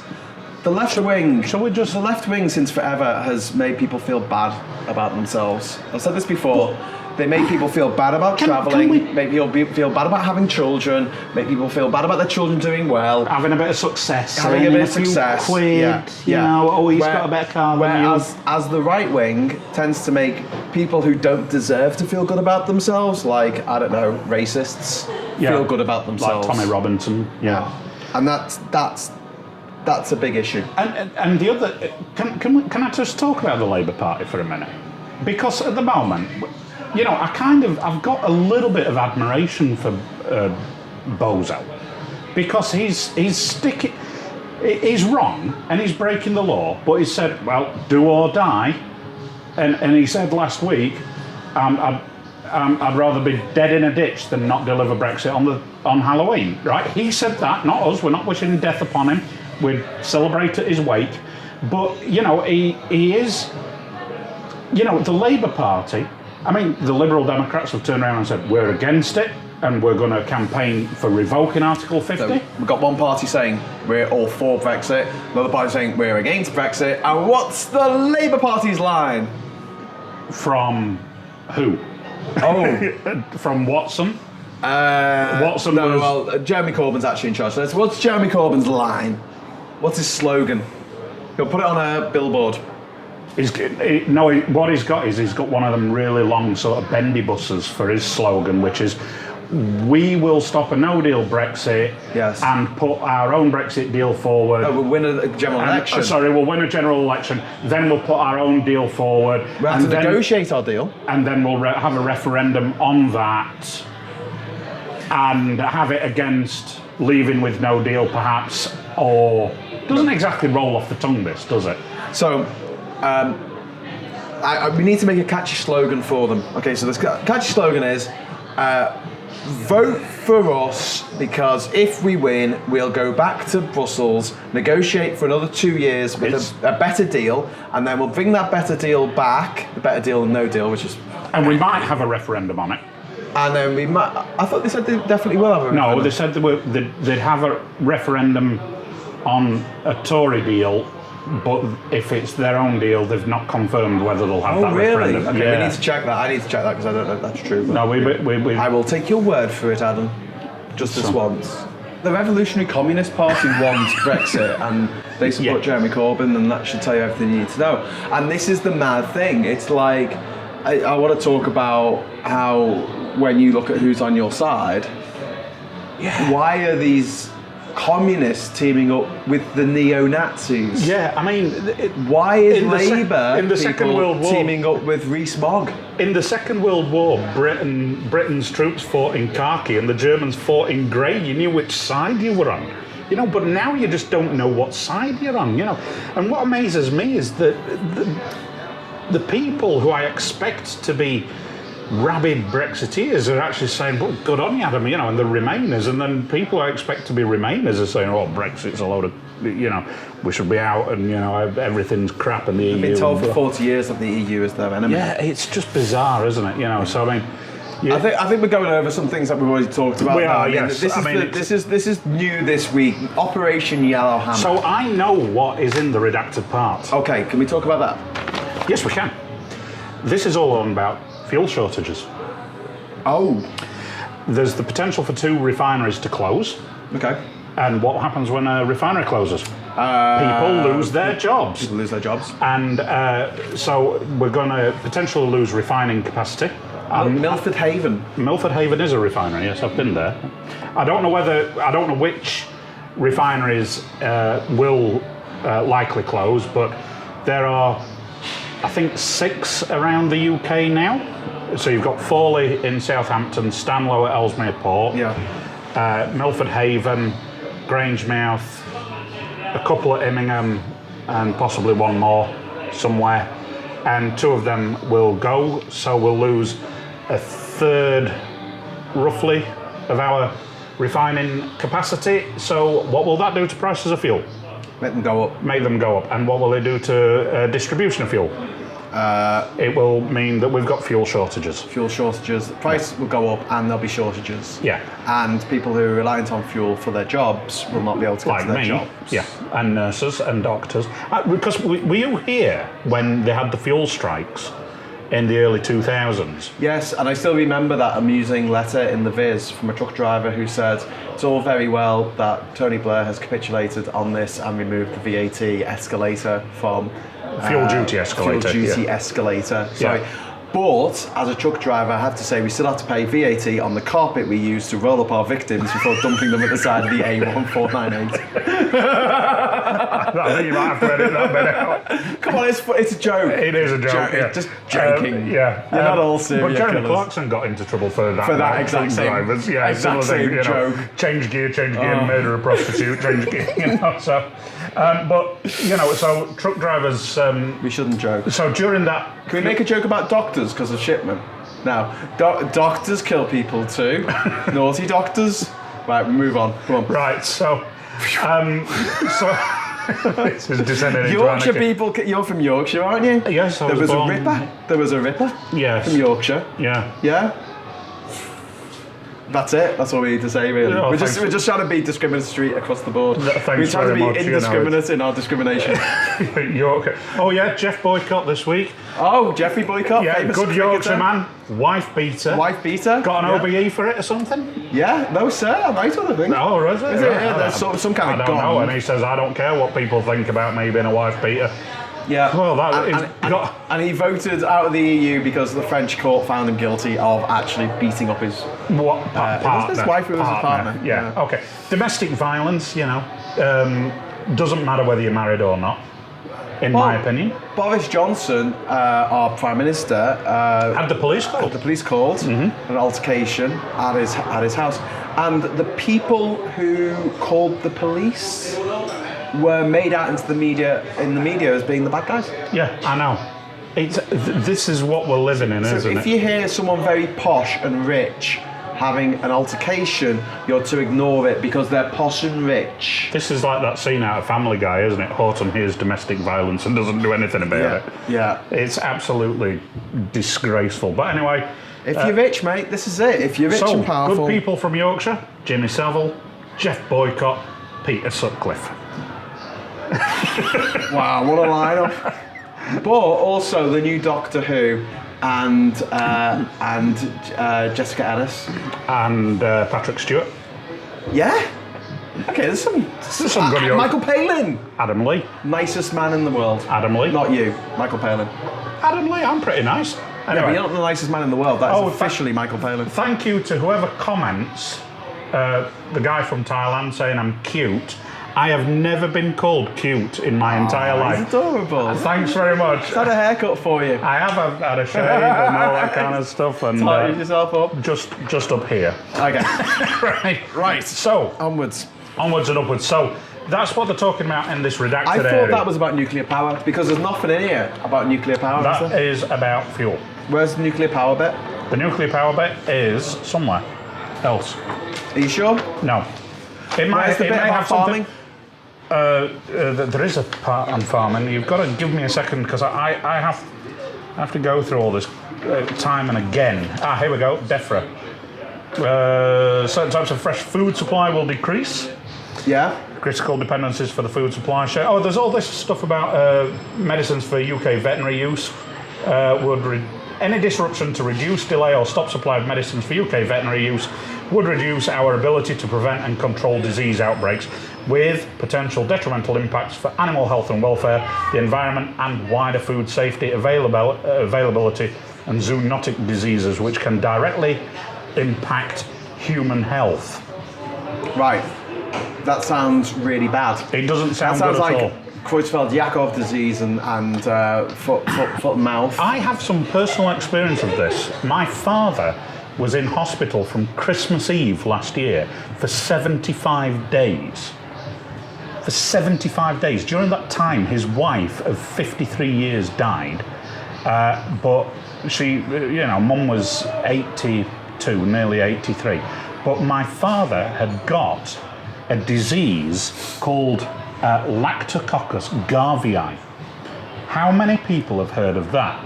the left wing. The left wing, since forever, has made people feel bad about themselves. I've said this before. They make people feel bad about travelling, make people feel bad about having children, make people feel bad about their children doing well. Having a bit of success. Having a bit of success. Quid, you know, he's got a better car than you. As the right wing tends to make people who don't deserve to feel good about themselves, like, I don't know, racists, feel good about themselves. Like Tommy Robinson, And that's a big issue. And the other, can I just talk about the Labour Party for a minute? Because at the moment, you know, I've got a little bit of admiration for Bozo, because he's wrong and he's breaking the law, but he said, well, do or die, and he said last week, I'd rather be dead in a ditch than not deliver Brexit on Halloween, right? He said that, not us. We're not wishing death upon him. We'd celebrate at his wake, but you know, he is, you know, the Labour Party. I mean, the Liberal Democrats have turned around and said, we're against it, and we're going to campaign for revoking Article 50. So we've got one party saying we're all for Brexit, another party saying we're against Brexit, and what's the Labour Party's line? From who? Oh. From Watson? Watson was... well, Jeremy Corbyn's actually in charge. So what's Jeremy Corbyn's line? What's his slogan? He'll put it on a billboard. What he's got is he's got one of them really long sort of bendy buses for his slogan, which is, we will stop a no-deal Brexit and put our own Brexit deal forward. We'll win a general election. We'll win a general election, then we'll put our own deal forward. We'll have to negotiate our deal. And then we'll have a referendum on that and have it against leaving with no deal, perhaps, or... Doesn't exactly roll off the tongue, this, does it? So... we need to make a catchy slogan for them. Okay, so the catchy slogan is, vote for us, because if we win, we'll go back to Brussels, negotiate for another 2 years with a better deal, and then we'll bring that better deal back, the better deal and no deal, which is... And we might have a referendum on it. And then we might... I thought they said they definitely will have a referendum. No, they said they'd have a referendum on a Tory deal, but if it's their own deal, they've not confirmed whether they'll have that referendum. Okay, we need to check that. I need to check that because I don't know if that's true. No, we I will take your word for it, Adam. Just this once. The Revolutionary Communist Party wants Brexit, and they support Jeremy Corbyn, and that should tell you everything you need to know. And this is the mad thing. It's like, I want to talk about how when you look at who's on your side, why are these communists teaming up with the neo-Nazis. Yeah, I mean, Why is in the Labour in the Second people World War teaming up with Rees-Mogg? in the Second World War, Britain's troops fought in khaki and the Germans fought in grey. You knew which side you were on. You know, but now you just don't know what side you're on, you know. And what amazes me is that the people who I expect to be rabid Brexiteers are actually saying, well, good on you, Adam, you know, and the Remainers. And then people I expect to be Remainers are saying, oh, Brexit's a load of, you know, we should be out and, you know, everything's crap in the EU. I've been told for 40 years that the EU is their enemy. Yeah, it's just bizarre, isn't it? You know, so I mean... Yeah. I think we're going over some things that we've already talked about. We are, now. yes. This is new this week. Operation Yellowhammer. So I know what is in the redacted part. Okay, can we talk about that? Yes, we can. This is all on about fuel shortages. Oh. There's the potential for 2 refineries to close. Okay. And what happens when a refinery closes? People lose their jobs. People lose their jobs. And so we're going to potentially lose refining capacity. Milford Haven. Milford Haven is a refinery, yes, I've been there. I don't know which refineries will likely close, but there are, I think, 6 around the UK now. So you've got Fawley in Southampton, Stanlow at Ellesmere Port, Milford Haven, Grangemouth, a couple at Immingham, and possibly one more somewhere. And 2 of them will go, so we'll lose a third, roughly, of our refining capacity. So what will that do to prices of fuel? Make them go up. Make them go up. And what will it do to distribution of fuel? It will mean that we've got fuel shortages. Fuel shortages. The price will go up and there'll be shortages. Yeah. And people who are reliant on fuel for their jobs will not be able to get to their jobs. Yeah, and nurses and doctors. Because were you here when they had the fuel strikes in the early 2000s? Yes, and I still remember that amusing letter in the Viz from a truck driver who said, it's all very well that Tony Blair has capitulated on this and removed the VAT escalator from... Fuel duty escalator. Fuel duty escalator, sorry. Yeah. But, as a truck driver, I have to say we still have to pay VAT on the carpet we use to roll up our victims before dumping them at the side of the A1498. I think you might have to edit that bit out. Come on, it's a joke. It is a joke, yeah. Just joking. Yeah. You're not all serious. But Jeremy Clarkson got into trouble for that. For that exact same, drivers. Yeah, exact same thing, joke. Change gear, murder a prostitute, change gear, you know, so... but, you know, so truck drivers... we shouldn't joke. So during that... Can we make a joke about doctors because of shipment? Now, doctors kill people too. Naughty doctors. Right, move on. Come on. Right, so... this is descending into Yorkshire anarchy. people, you're from Yorkshire, aren't you? Yes, I was born... There was a ripper? Yes. From Yorkshire? Yeah. Yeah? That's it. That's all we need to say, really. No, we're just trying to be discriminatory across the board. No, thanks we're trying very to much, be indiscriminate in our discrimination. York. Oh yeah, Jeff Boycott this week. Oh, Jeffrey Boycott. Yeah, famous good Yorkshire cricketer. man. Wife beater. Wife beater. Got an OBE for it or something? Yeah. No, sir. I might have, I think. Oh, is it? Is it? Yeah, there's some kind of I don't know. gong. And he says, I don't care what people think about me being a wife beater. Yeah. Well, and he voted out of the EU because the French court found him guilty of actually beating up his partner. his wife who was his partner. Yeah. Okay. Domestic violence, you know, doesn't matter whether you're married or not. In my opinion, Boris Johnson, our Prime Minister, had the police called. Had the police called. An altercation at his house, and the people who called the police were made out into the media as being the bad guys. Yeah, I know. This is what we're living in, isn't it? So if you hear someone very posh and rich having an altercation, you're to ignore it because they're posh and rich. This is like that scene out of Family Guy, isn't it? Horton hears domestic violence and doesn't do anything about it. Yeah. It's absolutely disgraceful. But anyway... If you're rich, mate, this is it. If you're rich and powerful... good people from Yorkshire, Jimmy Savile, Jeff Boycott, Peter Sutcliffe. Wow, what a lineup. But also the new Doctor Who and Jessica Ellis. And Patrick Stewart. Yeah? Okay, there's some good York. Michael Palin. Adam Lee. Nicest man in the world. Adam Lee. Not you, Michael Palin. Adam Lee, I'm pretty nice. Anyway. Yeah, but you're not the nicest man in the world. That is officially Michael Palin. Thank you to whoever comments the guy from Thailand saying I'm cute. I have never been called cute in my entire life. It's adorable. Thanks very much. Is that a haircut for you? I have had a shave and all that kind of stuff, and Tighten yourself up. just up here. Okay. Right. So Onwards. onwards and upwards. So that's what they're talking about in this redacted I thought area. that was about nuclear power because there's nothing in here about nuclear power. is That there? is about fuel. Where's the nuclear power bit? The nuclear power bit is somewhere else. Are you sure? No. It might, Where's the it bit may about have something. farming? There is a part on farming. You've got to give me a second because I have to go through all this time and again. Here we go. DEFRA. Certain types of fresh food supply will decrease. Yeah. Critical dependencies for the food supply share. Oh, there's all this stuff about medicines for UK veterinary use. Any disruption to reduce, delay, or stop supply of medicines for UK veterinary use would reduce our ability to prevent and control disease outbreaks, with potential detrimental impacts for animal health and welfare, the environment, and wider food safety, availability, and zoonotic diseases, which can directly impact human health. Right. That sounds really bad. It doesn't sound That sounds good at like all. Creutzfeldt-Jakob disease and foot and mouth. I have some personal experience of this. My father was in hospital from Christmas Eve last year for 75 days. For 75 days. During that time, his wife of 53 years died. But she, Mum was 82, nearly 83. But my father had got a disease called Lactococcus garvii. How many people have heard of that?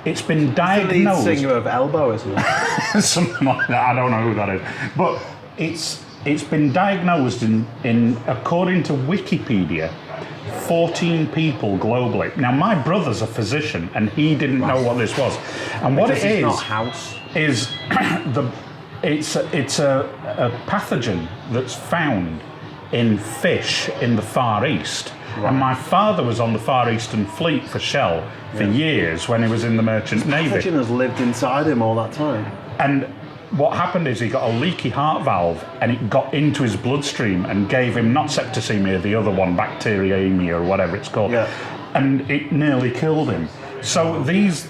It's been The diagnosed. lead singer of Elbow, isn't it? Something like that. I don't know who that is. But it's been diagnosed in according to Wikipedia, 14 people globally. Now my brother's a physician and he didn't know what this was. And what Because it it's is not house. is it's a pathogen that's found in fish in the Far East. Right. And my father was on the Far Eastern Fleet for Shell for years when he was in the Merchant Navy. Pathogen has lived inside him all that time. And what happened is he got a leaky heart valve and it got into his bloodstream and gave him not septicemia, the other one, bacteremia or whatever it's called. Yeah. And it nearly killed him. So these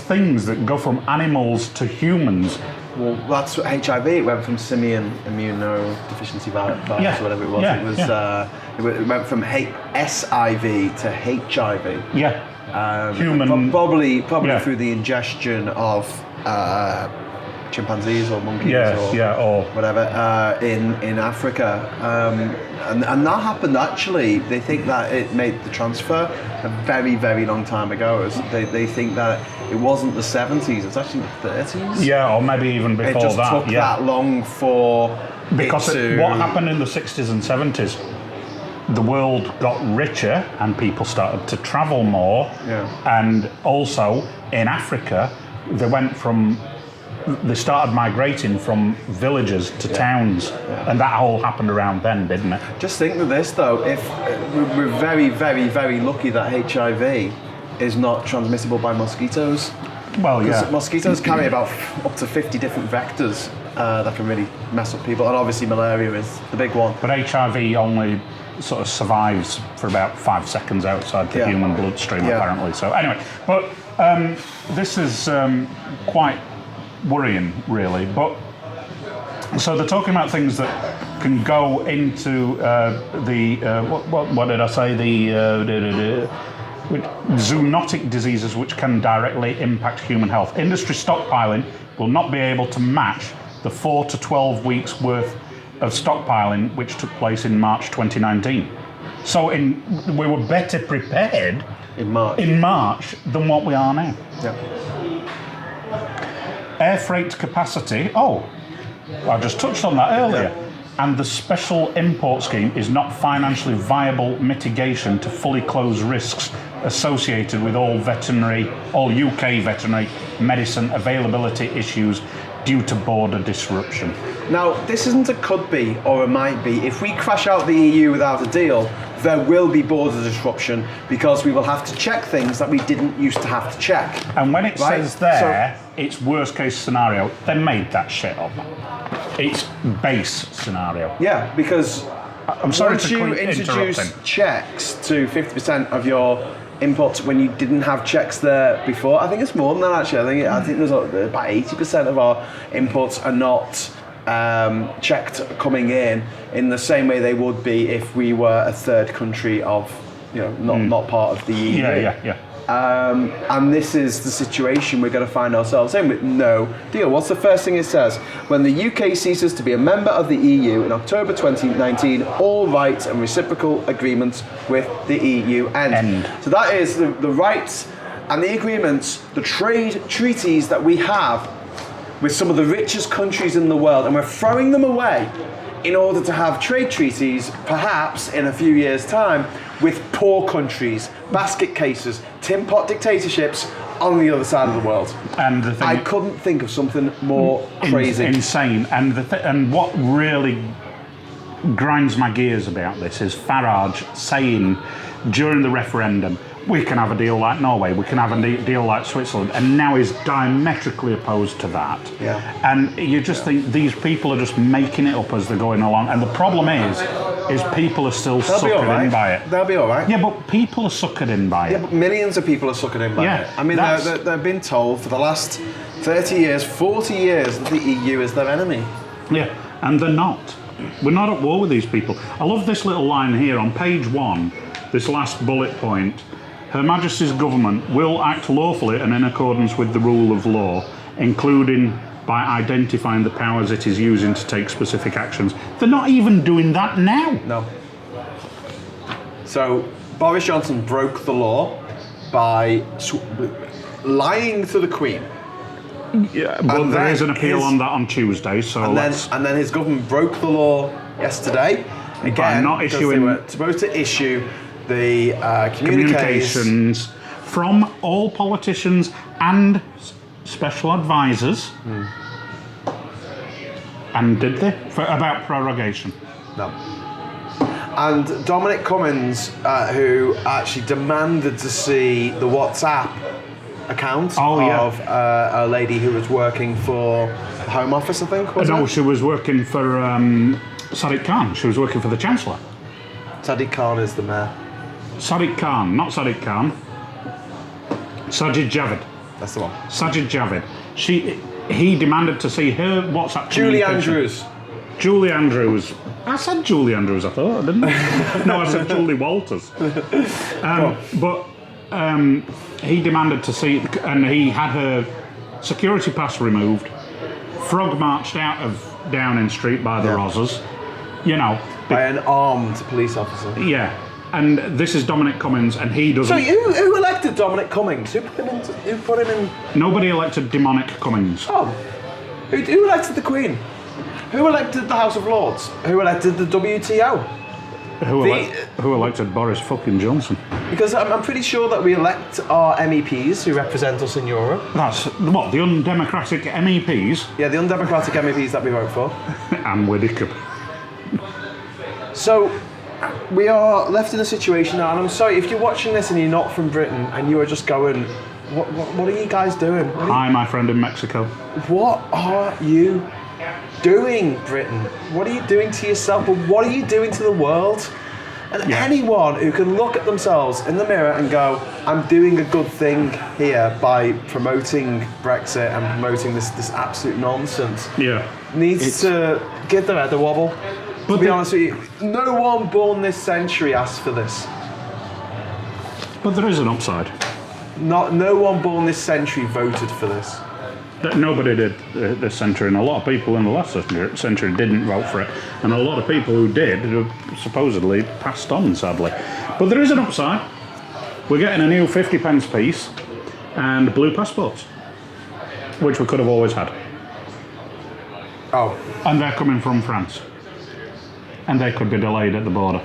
things that go from animals to humans. Well, that's what HIV. It went from simian immunodeficiency virus, or whatever it was. It went from SIV to HIV. Yeah. Human. Probably through the ingestion of chimpanzees or monkeys or whatever in Africa. And that happened actually. They think that it made the transfer a very, very long time ago. They think that it wasn't the 70s, it's actually the 30s. Yeah, or maybe even before that. It just took that long for because what happened in the 60s and 70s, the world got richer and people started to travel more. Yeah. And also in Africa, they started migrating from villages to towns, and that all happened around then, didn't it? Just think of this though, if we're very, very, very lucky that HIV is not transmissible by mosquitoes. Well, yeah. Mosquitoes carry about up to 50 different vectors that can really mess up people, and obviously malaria is the big one. But HIV only sort of survives for about 5 seconds outside the human bloodstream, apparently. So anyway, but this is quite worrying, really. But so they're talking about things that can go into what did I say? The zoonotic diseases which can directly impact human health. Industry stockpiling will not be able to match the 4 to 12 weeks worth of stockpiling which took place in March 2019. So we were better prepared in March than what we are now. Yeah. Air freight capacity. Oh, I just touched on that earlier. Yeah. And the special import scheme is not financially viable mitigation to fully close risks associated with all UK veterinary medicine availability issues due to border disruption. Now, this isn't a could be or a might be. If we crash out the EU without a deal, there will be border disruption because we will have to check things that we didn't used to have to check. And when it says there, it's worst case scenario, they made that shit up. It's base scenario. Yeah, because I'm sorry once to you interrupt introduce him. checks to 50% of your inputs when you didn't have checks there before, I think it's more than that actually. I think there's about 80% of our inputs are not checked coming in the same way they would be if we were a third country of, not part of the EU. Yeah. And this is the situation we're going to find ourselves in with no deal. What's the first thing it says? When the UK ceases to be a member of the EU in October 2019, all rights and reciprocal agreements with the EU end. So that is the rights and the agreements, the trade treaties that we have with some of the richest countries in the world, and we're throwing them away in order to have trade treaties, perhaps in a few years' time, with poor countries, basket cases, tin pot dictatorships on the other side of the world. And the thing, I couldn't think of something more crazy. Insane. And what really grinds my gears about this is Farage saying during the referendum, we can have a deal like Norway, we can have a deal like Switzerland, and now he's diametrically opposed to that. Yeah. And you just think these people are just making it up as they're going along. And the problem is people are still suckered in by it. They'll be all right. Yeah, but people are suckered in by it. Yeah, but millions of people are suckered in by it. I mean, they've been told for the last 30 years, 40 years that the EU is their enemy. Yeah, and they're not. We're not at war with these people. I love this little line here on page 1, this last bullet point. Her Majesty's government will act lawfully and in accordance with the rule of law, including by identifying the powers it is using to take specific actions. They're not even doing that now. No. So Boris Johnson broke the law by lying to the Queen. Yeah, but there is an appeal on that on Tuesday. So and then his government broke the law yesterday again by not issuing. They were supposed to issue the communications from all politicians and special advisors. And did they? About prorogation? No. And Dominic Cummings, who actually demanded to see the WhatsApp account of a lady who was working for the Home Office, I think, No, she was working for Sadiq Khan. She was working for the Chancellor. Sadiq Khan is the mayor. Sadiq Khan, not Sadiq Khan. Sajid Javid. That's the one. Sajid Javid. He demanded to see her WhatsApp Julie communication. Andrews. Julie Andrews. I said Julie Andrews, I thought, didn't I? No, I said Julie Walters. But he demanded to see, and he had her security pass removed, frog marched out of Downing Street by the Rozzers, by an armed police officer. Yeah. And this is Dominic Cummings, and he doesn't. So who elected Dominic Cummings? Who put him in? Nobody elected Demonic Cummings. Oh, who elected the Queen? Who elected the House of Lords? Who elected the WTO? Who elected Boris fucking Johnson? Because I'm pretty sure that we elect our MEPs who represent us in Europe. That's what, the undemocratic MEPs? Yeah, the undemocratic MEPs that we vote for. And Widdicombe. So we are left in a situation now, and I'm sorry if you're watching this and you're not from Britain and you are just going, what are you guys doing? Hi, my friend in Mexico. What are you doing, Britain? What are you doing to yourself? But what are you doing to the world? And anyone who can look at themselves in the mirror and go, I'm doing a good thing here by promoting Brexit and promoting this absolute nonsense, needs to give their head a wobble. To be honest with you, no one born this century asked for this. But there is an upside. No one born this century voted for this. Nobody did this century, and a lot of people in the last century didn't vote for it, and a lot of people who did have supposedly passed on, sadly. But there is an upside. We're getting a new 50p piece and blue passports, which we could have always had. Oh. And they're coming from France. And they could be delayed at the border.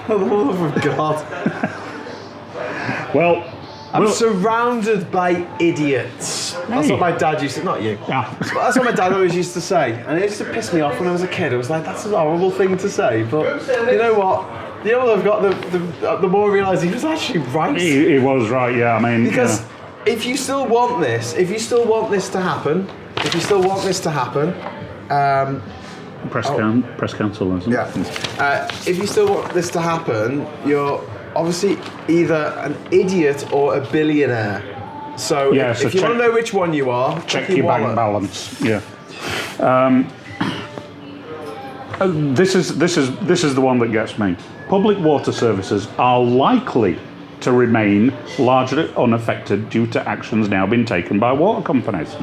For the love of God. Well, I'm surrounded by idiots. That's what my dad used to, not you. Yeah. That's what my dad always used to say. And it used to piss me off when I was a kid. I was like, that's a horrible thing to say. But you know what? I've got the more I realise he was actually right. He was right, yeah. I mean, because if you still want this to happen, Press council, isn't it? yeah. If you still want this to happen, you're obviously either an idiot or a billionaire. So if you want to know which one you are, check your bank balance. Yeah. This is the one that gets me. Public water services are likely to remain largely unaffected due to actions now being taken by water companies.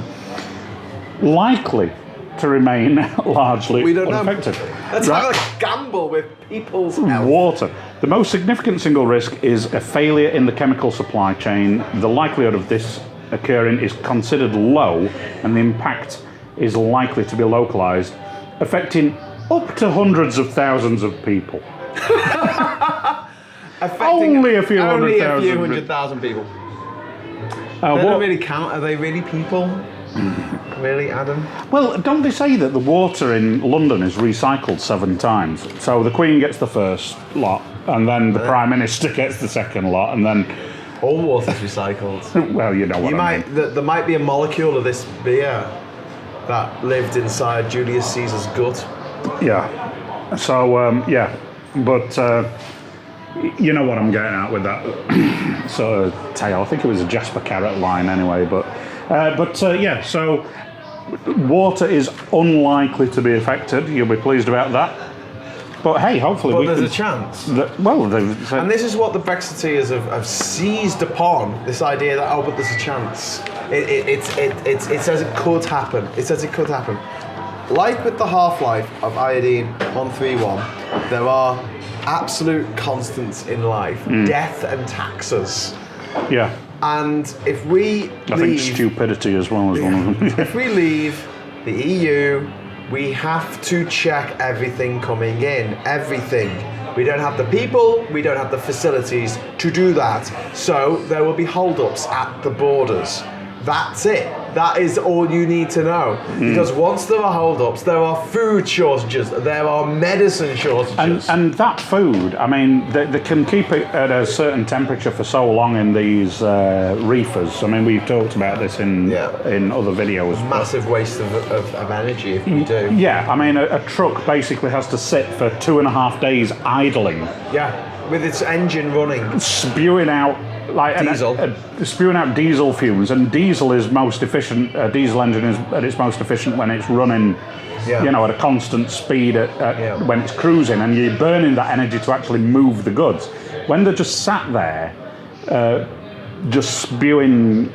Likely to remain largely unaffected. Let's have a gamble with people's health. Water. The most significant single risk is a failure in the chemical supply chain. The likelihood of this occurring is considered low, and the impact is likely to be localized, affecting up to hundreds of thousands of people. Only a few hundred thousand people. They don't really count. Are they really people? Really, Adam? Well, don't they say that the water in London is recycled 7 times? So the Queen gets the first lot, and then the Prime Minister gets the second lot, and then... all water's recycled. Well, you know what I mean. There might be a molecule of this beer that lived inside Julius Caesar's gut. Yeah. So, but you know what I'm getting at with that sort of tale. I think it was a Jasper Carrot line anyway, but so water is unlikely to be affected. You'll be pleased about that. But hey, hopefully there's a chance. And this is what the Brexiteers have seized upon, this idea that, but there's a chance. It says it could happen. It says it could happen. Like with the half-life of iodine 131, there are absolute constants in life. Death and taxes. Yeah. And if we I think stupidity as well is one of them. If we leave the EU, we have to check everything coming in. Everything. We don't have the people, we don't have the facilities to do that. So there will be hold-ups at the borders. That's it. That is all you need to know. Because once there are hold-ups, there are food shortages, there are medicine shortages. And that food, I mean, they can keep it at a certain temperature for so long in these reefers. I mean, we've talked about this in other videos. Massive waste of energy if we do. Yeah, I mean, a truck basically has to sit for 2.5 days idling. Yeah, with its engine running. Spewing out diesel. Spewing out diesel fumes, and diesel is most efficient. A diesel engine is at its most efficient when it's running, at a constant speed when it's cruising, and you're burning that energy to actually move the goods. When they're just sat there, just spewing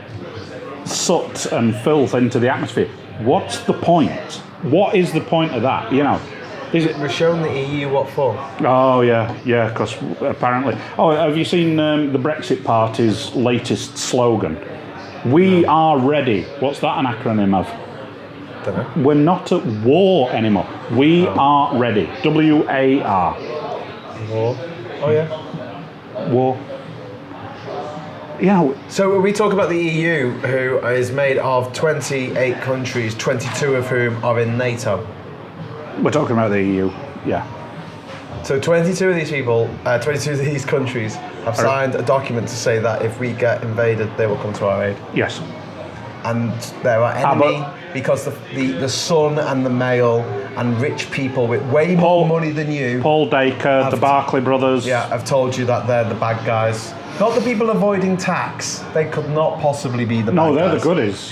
soot and filth into the atmosphere, what's the point? What is the point of that? We're showing the EU what for? Oh, yeah, because apparently... Oh, have you seen the Brexit Party's latest slogan? We are ready. What's that an acronym of? Don't know. We're not at war anymore. We are ready. WAR. War. Oh, yeah. War. So we talk about the EU, who is made of 28 countries, 22 of whom are in NATO. We're talking about the EU, yeah. So 22 of these people, 22 of these countries have signed a document to say that if we get invaded, they will come to our aid. Yes. And they're our enemy because the Sun and the Mail and rich people with way more money than you... Paul Dacre, the Barclay brothers... Yeah, I've told you that they're the bad guys. Not the people avoiding tax. They could not possibly be the bad guys. No, they're the goodies,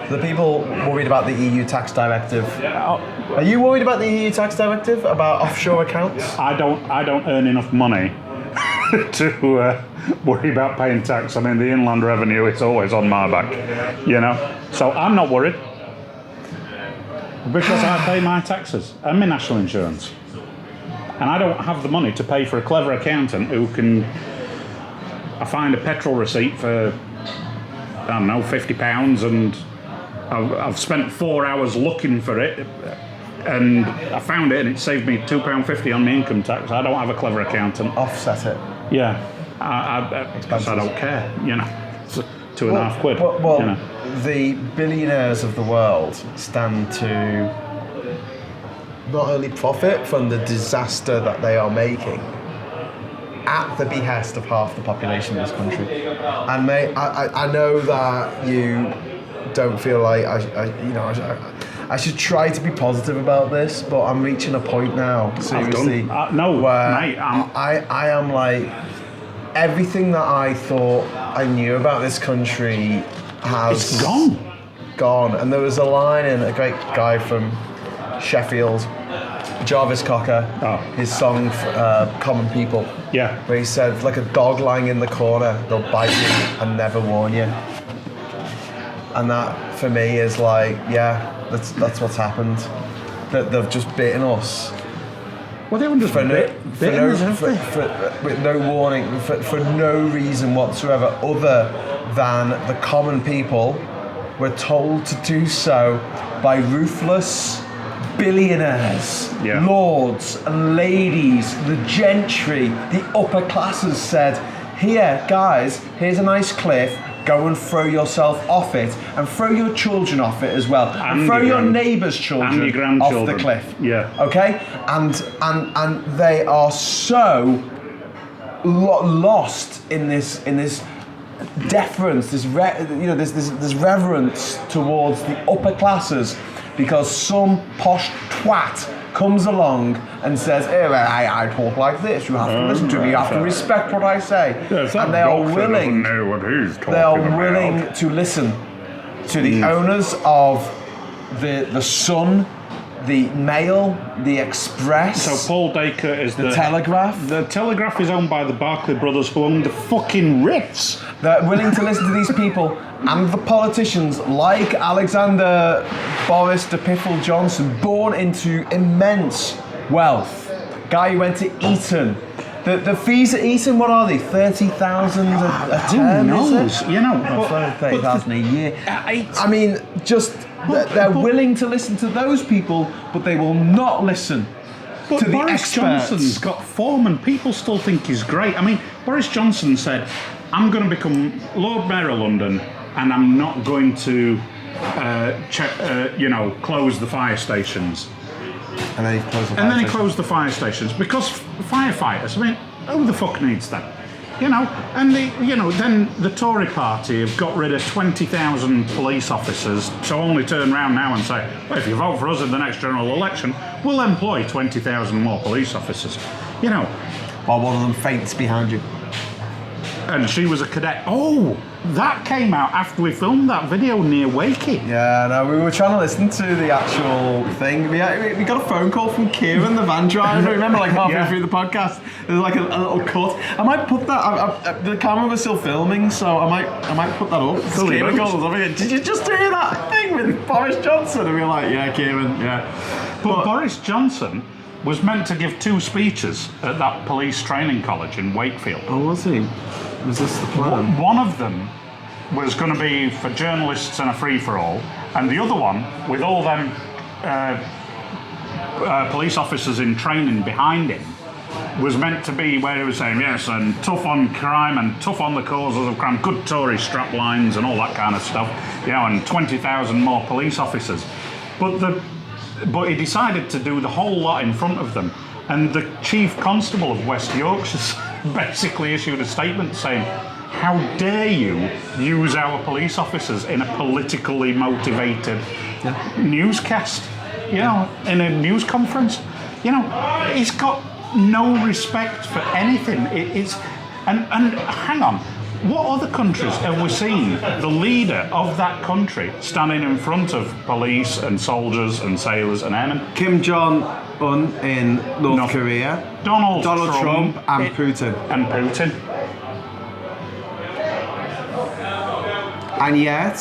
The people worried about the EU tax directive. Are you worried about the EU tax directive? About offshore accounts? I don't earn enough money to worry about paying tax. I mean, the inland revenue is always on my back, So I'm not worried because I pay my taxes and my national insurance, and I don't have the money to pay for a clever accountant who can. I find a petrol receipt for £50 and. I've spent 4 hours looking for it, and I found it, and it saved me £2.50 on my income tax. I don't have a clever accountant. Offset it. Yeah, I don't care. It's £2.50. Well, the billionaires of the world stand to not only profit from the disaster that they are making, at the behest of half the population of this country. And mate, I know that you don't feel like I should try to be positive about this, but I'm reaching a point now, seriously. No, where mate, I am like, everything that I thought I knew about this country has it's gone. And there was a line in a great guy from Sheffield, Jarvis Cocker, his song Common People, where he said, like a dog lying in the corner, they'll bite you and never warn you. And that for me is like, that's what's happened. That they've just bitten us. Well, they haven't just with no warning, for no reason whatsoever, other than the common people were told to do so by ruthless billionaires, lords and ladies, the gentry, the upper classes said, here, guys, here's a nice cliff, go and throw yourself off it, and throw your children off it as well, and throw your neighbour's children off the cliff. Okay? And they are so lost in this deference, this reverence towards the upper classes, because some posh twat comes along and says, hey, I talk like this, you have to listen to me, you have to respect what I say. And they are willing to listen to the owners of the Sun, the Mail, the Express. So Paul Dacre is the Telegraph. The Telegraph is owned by the Barclay brothers, who own the fucking Ritz. They're willing to listen to these people and the politicians like Alexander Boris Johnson, born into immense wealth. Guy who went to Eton. The fees at Eton, what are they? 30,000 a term, knows? Is it? 30,000 a year. I mean, just they're willing to listen to those people, but they will not listen to the Boris experts. Johnson's got form, and people still think he's great. I mean, Boris Johnson said, I'm going to become Lord Mayor of London, and I'm not going to close the fire stations. And then he closed the fire stations. Because firefighters, I mean, who the fuck needs them? And then the Tory party have got rid of 20,000 police officers, so only turn around now and say, well, if you vote for us in the next general election, we'll employ 20,000 more police officers. While one of them faints behind you. And she was a cadet. Oh, that came out after we filmed that video near Wakey. Yeah, no, we were trying to listen to the actual thing. We got a phone call from Kieran, the van driver. Remember, like halfway through the podcast, there's like a little cut. I might put that. The camera was still filming, so I might put that up. Kieran calls up again. Did you just hear that thing with Boris Johnson? And we were like, yeah, Kieran, yeah. But Boris Johnson was meant to give 2 speeches at that police training college in Wakefield. Oh, was he? Was this the plan? One of them was going to be for journalists and a free-for-all, and the other one, with all them police officers in training behind him, was meant to be where he was saying, yes, and tough on crime and tough on the causes of crime, good Tory strap lines and all that kind of stuff, and 20,000 more police officers. But he decided to do the whole lot in front of them, and the Chief Constable of West Yorkshire basically issued a statement saying, how dare you use our police officers in a politically motivated newscast, in a news conference. He's got no respect for anything. And hang on, what other countries have we seen the leader of that country standing in front of police and soldiers and sailors and airmen? Kim Jong-un in North Korea, Donald Trump and Putin. And yet,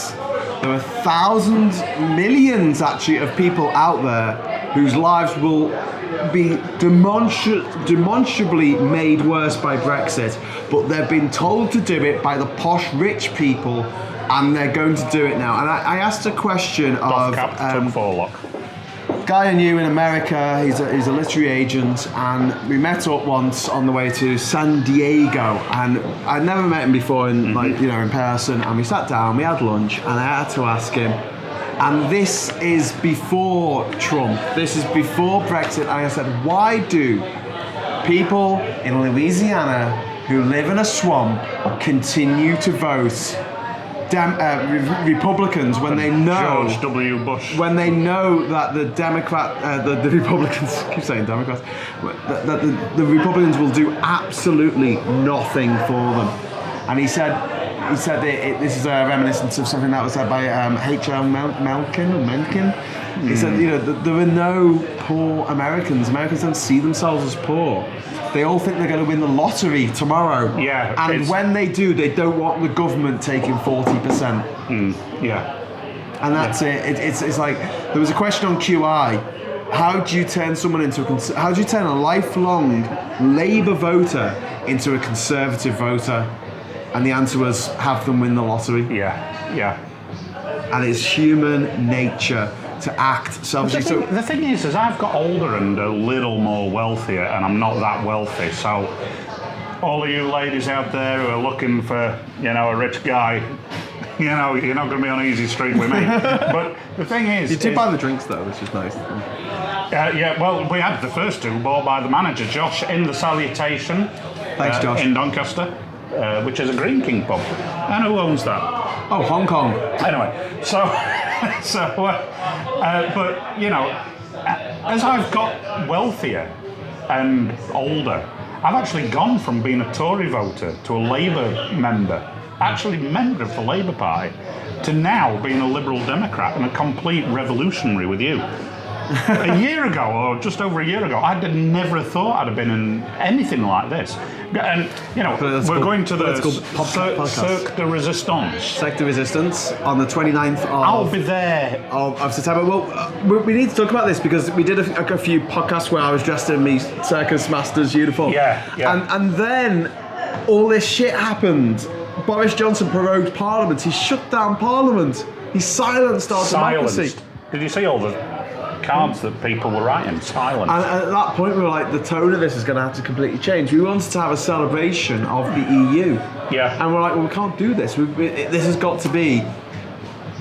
there are thousands, millions actually, of people out there whose lives will be demonstrably made worse by Brexit, but they've been told to do it by the posh rich people, and they're going to do it now. And I asked a question of guy I knew in America. He's a literary agent, and we met up once on the way to San Diego, and I'd never met him before in in person, and we sat down, we had lunch, and I had to ask him, and this is before Trump, this is before Brexit, and I said, why do people in Louisiana who live in a swamp continue to vote Republicans when they know George W. Bush. when they know that the the Republicans keep saying Democrats that the Republicans will do absolutely nothing for them. And he said this is a reminiscence of something that was said by H.L. Mencken. He said, there are no poor Americans. Americans don't see themselves as poor. They all think they're going to win the lottery tomorrow. Yeah. And when they do, they don't want the government taking 40%. Yeah. And that's it. It's like, there was a question on QI. How do you turn someone into how do you turn a lifelong Labour voter into a Conservative voter? And the answer was, have them win the lottery. Yeah. And it's human nature to act selfishly. The thing is I've got older and a little more wealthier, and I'm not that wealthy. So, all of you ladies out there who are looking for, a rich guy, you're not going to be on easy street with me. But the thing is, you did buy the drinks though, which is nice. Well, we had the first two bought by the manager, Josh, in the Salutation. Thanks, Josh. In Doncaster, which is a Green King pub. And who owns that? Oh, Hong Kong. Anyway, but as I've got wealthier and older, I've actually gone from being a Tory voter to a Labour member, actually member of the Labour Party, to now being a Liberal Democrat and a complete revolutionary with you. A year ago, or just over a year ago, I'd never thought I'd have been in anything like this. And, we're going to the Cirque de Resistance. Cirque de Resistance on the 29th of... I'll be there. Of September. Well, we need to talk about this because we did a few podcasts where I was dressed in my circus master's uniform. Yeah. And then all this shit happened. Boris Johnson prorogued Parliament. He shut down Parliament. He silenced our democracy. Did you see all the cards that people were writing? Silence. And at that point, we were like, the tone of this is going to have to completely change. We wanted to have a celebration of the EU. Yeah. And we're like, well, we can't do this. This has got to be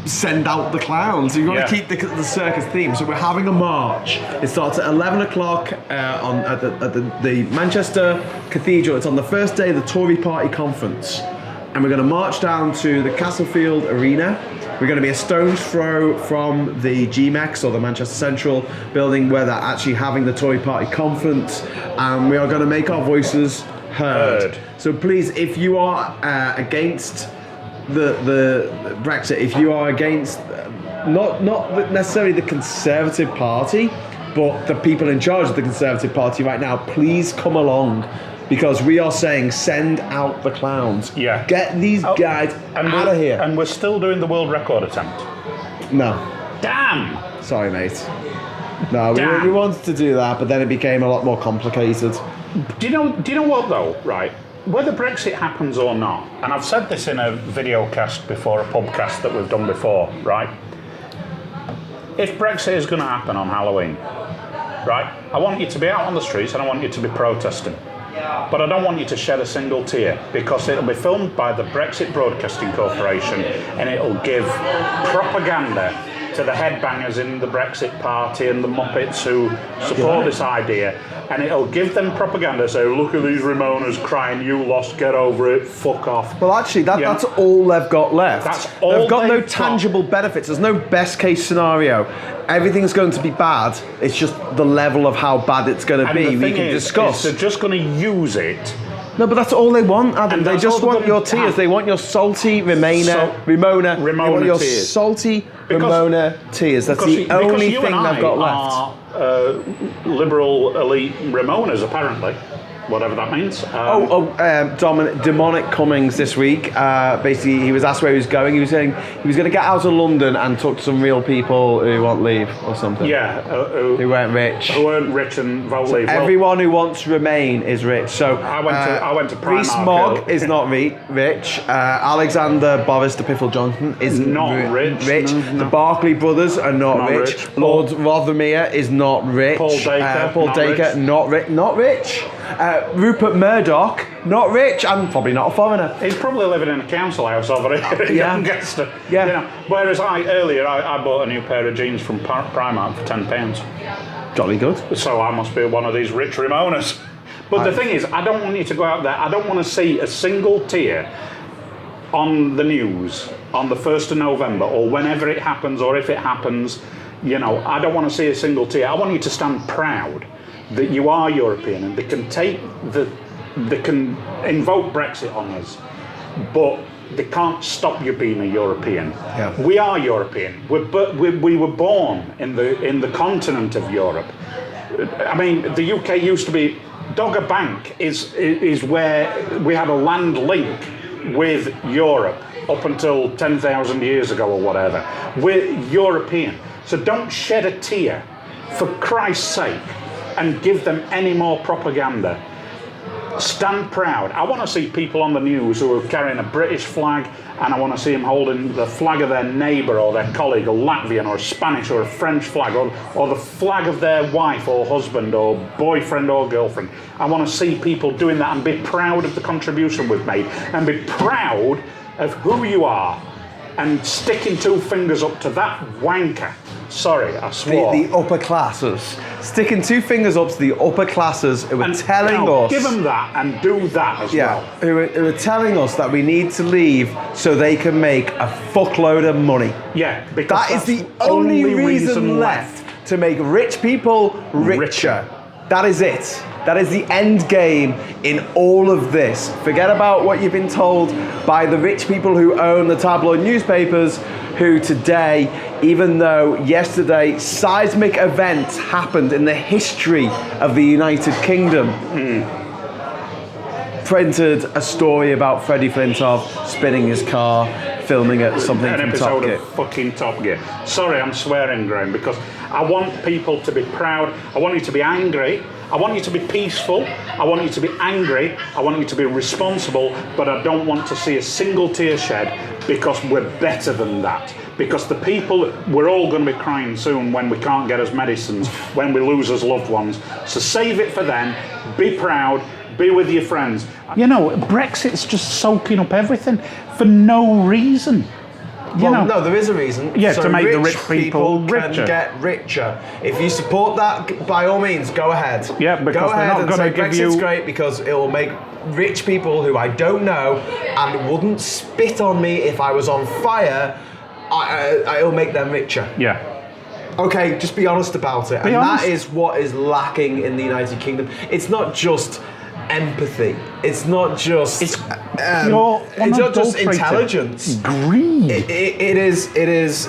send out the clowns. You've got to keep the circus theme. So we're having a march. It starts at 11 o'clock at the Manchester Cathedral. It's on the first day of the Tory Party conference. And we're going to march down to the Castlefield Arena. We're going to be a stone's throw from the GMEX, or the Manchester Central building, where they're actually having the Tory Party conference, and we are going to make our voices heard. So please, if you are against the Brexit, if you are against not necessarily the Conservative Party, but the people in charge of the Conservative Party right now, please come along. Because we are saying, send out the clowns. Yeah. Get these guys out of here. And we're still doing the world record attempt. No. Damn. Sorry, mate. No, we wanted to do that, but then it became a lot more complicated. Do you know what though? Right. Whether Brexit happens or not, and I've said this in a video cast before, a podcast that we've done before, right? If Brexit is going to happen on Halloween, right? I want you to be out on the streets and I want you to be protesting. But I don't want you to shed a single tear, because it'll be filmed by the Brexit Broadcasting Corporation and it'll give propaganda to the headbangers in the Brexit Party and the Muppets who support this idea, and it'll give them propaganda, say, look at these Ramonas crying, you lost, get over it, fuck off. Well, actually, that's all they've got left. That's all they've got no tangible benefits. There's no best case scenario. Everything's going to be bad. It's just the level of how bad it's going to be. We can discuss. They're just going to use it. No, but that's all they want, Adam. They just want your tears. They want your salty Ramona. They want your tears. Salty Ramona tears. That's the only thing they've got left. Liberal elite Ramonas, apparently. Whatever that means. Demonic Cummings this week. Basically, he was asked where he was going. He was saying he was going to get out of London and talk to some real people who want leave or something. Yeah. Who weren't rich. Who weren't rich and vote leave. Everyone who wants to remain is rich. So I went to Primark. Rees-Mogg is not rich. Alexander Boris de Piffle Johnson is not rich. No. The Barclay brothers are not rich. Lord Rothermere is not rich. Paul Dacre, not rich. Rupert Murdoch, not rich, and probably not a foreigner. He's probably living in a council house over here in Doncaster. Yeah. Whereas earlier I bought a new pair of jeans from Primark for £10. Jolly good. So I must be one of these rich Ramonas. But the thing is, I don't want you to go out there. I don't want to see a single tear on the news on the 1st of November or whenever it happens or if it happens. You know, I don't want to see a single tear. I want you to stand proud that you are European and they can invoke Brexit on us, but they can't stop you being a European. Yeah. We are European. We were born in the continent of Europe. I mean, the UK used to be. Dogger Bank is where we had a land link with Europe up until 10,000 years ago or whatever. We're European. So don't shed a tear, for Christ's sake, and give them any more propaganda. Stand proud. I want to see people on the news who are carrying a British flag, and I want to see them holding the flag of their neighbour or their colleague, a Latvian or a Spanish or a French flag, or the flag of their wife or husband or boyfriend or girlfriend. I want to see people doing that and be proud of the contribution we've made and be proud of who you are and sticking 2 fingers up to that wanker. Sorry, I swore. The upper classes. Sticking 2 fingers up to the upper classes who are telling us... Give them that and do that as well. Who are telling us that we need to leave so they can make a fuckload of money. Yeah, because that is the only reason left to make rich people richer. That is it. That is the end game in all of this. Forget about what you've been told by the rich people who own the tabloid newspapers, who today, even though yesterday seismic events happened in the history of the United Kingdom, printed a story about Freddie Flintoff spinning his car, filming at something an from episode Top Gear. of fucking Top Gear. Sorry, I'm swearing, Graham, because I want people to be proud. I want you to be angry. I want you to be peaceful. I want you to be angry. I want you to be responsible. But I don't want to see a single tear shed, because we're better than that. Because the people, we're all going to be crying soon when we can't get us medicines, when we lose us loved ones. So save it for then. Be proud. Be with your friends. You know, Brexit's just soaking up everything for no reason. No, there is a reason. Yeah, so to make the rich people can richer. get richer. If you support that, by all means, go ahead. Yeah, because go they're ahead not and gonna say give Brexit's you- great because it will make rich people who I don't know and wouldn't spit on me if I was on fire. It'll make them richer. Yeah. Okay, just be honest about it. Be and honest. that is what is lacking in the United Kingdom. It's not just empathy. It's not just. It's not just intelligence. Greed. It is.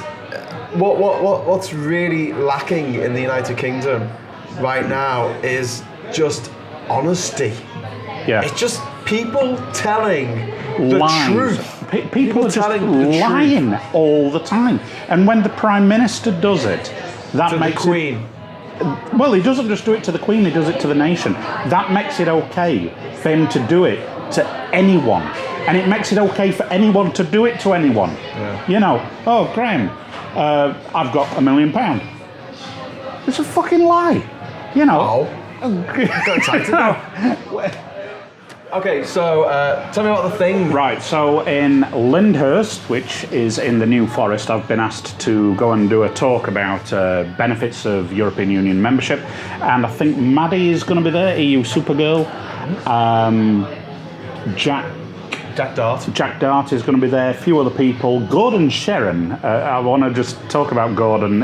What's really lacking in the United Kingdom right now is just honesty. Yeah. It's just people telling the Lies. truth. People are just lying all the time. And when the Prime Minister does it, that To makes the Queen. Well, he doesn't just do it to the Queen, he does it to the nation. That makes it okay for him to do it to anyone. And it makes it okay for anyone to do it to anyone. Yeah. You know, oh, Graham, I've got £1 million. It's a fucking lie. You know. Oh. Got excited now. Okay, so tell me about the thing. Right, so in Lyndhurst, which is in the New Forest, I've been asked to go and do a talk about benefits of European Union membership, and I think Maddie is going to be there, EU Supergirl. Jack Dart is going to be there, a few other people. Gordon Sharon, I want to just talk about Gordon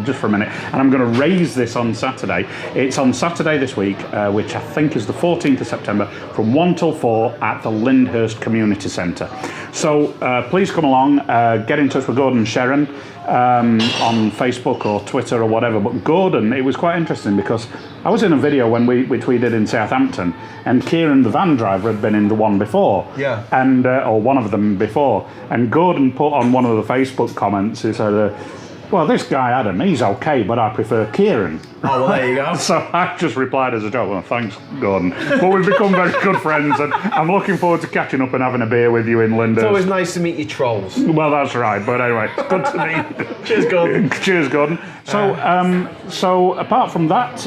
just for a minute, and I'm going to raise this on Saturday. It's on Saturday this week, which I think is the 14th of September, from 1 till 4 at the Lyndhurst Community Centre. So please come along, get in touch with Gordon Sharon on Facebook or Twitter or whatever. But Gordon, it was quite interesting because I was in a video which we did in Southampton, and Kieran, the van driver, had been in the one before. Yeah. And or one of them before. And Gordon put on one of the Facebook comments, he said, well, this guy Adam, he's okay, but I prefer Kieran. Oh, well, there you go. So I just replied as a joke, well, thanks, Gordon. But we've become very good friends, and I'm looking forward to catching up and having a beer with you in Lyndhurst. It's always nice to meet you trolls. Well, that's right, but anyway, good to meet you. Cheers, Gordon. Cheers, Gordon. So, so apart from that,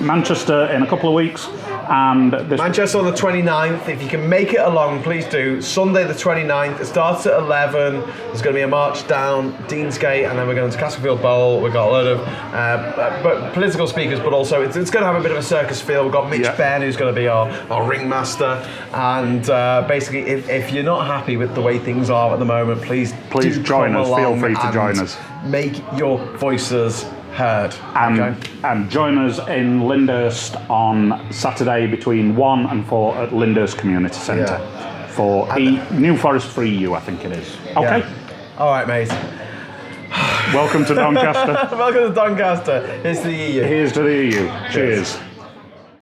Manchester in a couple of weeks, And this Manchester on the 29th. If you can make it along, please do. Sunday the 29th. It starts at 11. There's going to be a march down Deansgate, and then we're going to Castlefield Bowl. We've got a load of political speakers, but also it's going to have a bit of a circus feel. We've got Mitch Ben, who's going to be our ringmaster. And basically, if you're not happy with the way things are at the moment, please do join us. Feel free to and join us. Make your voices heard. And join us in Lyndhurst on Saturday between 1 and 4 at Lyndhurst Community Centre for New Forest for EU, I think it is. Okay. Yeah. All right, mate. Welcome to Doncaster. Welcome to Doncaster. Here's to the EU. Here's to the EU. Cheers.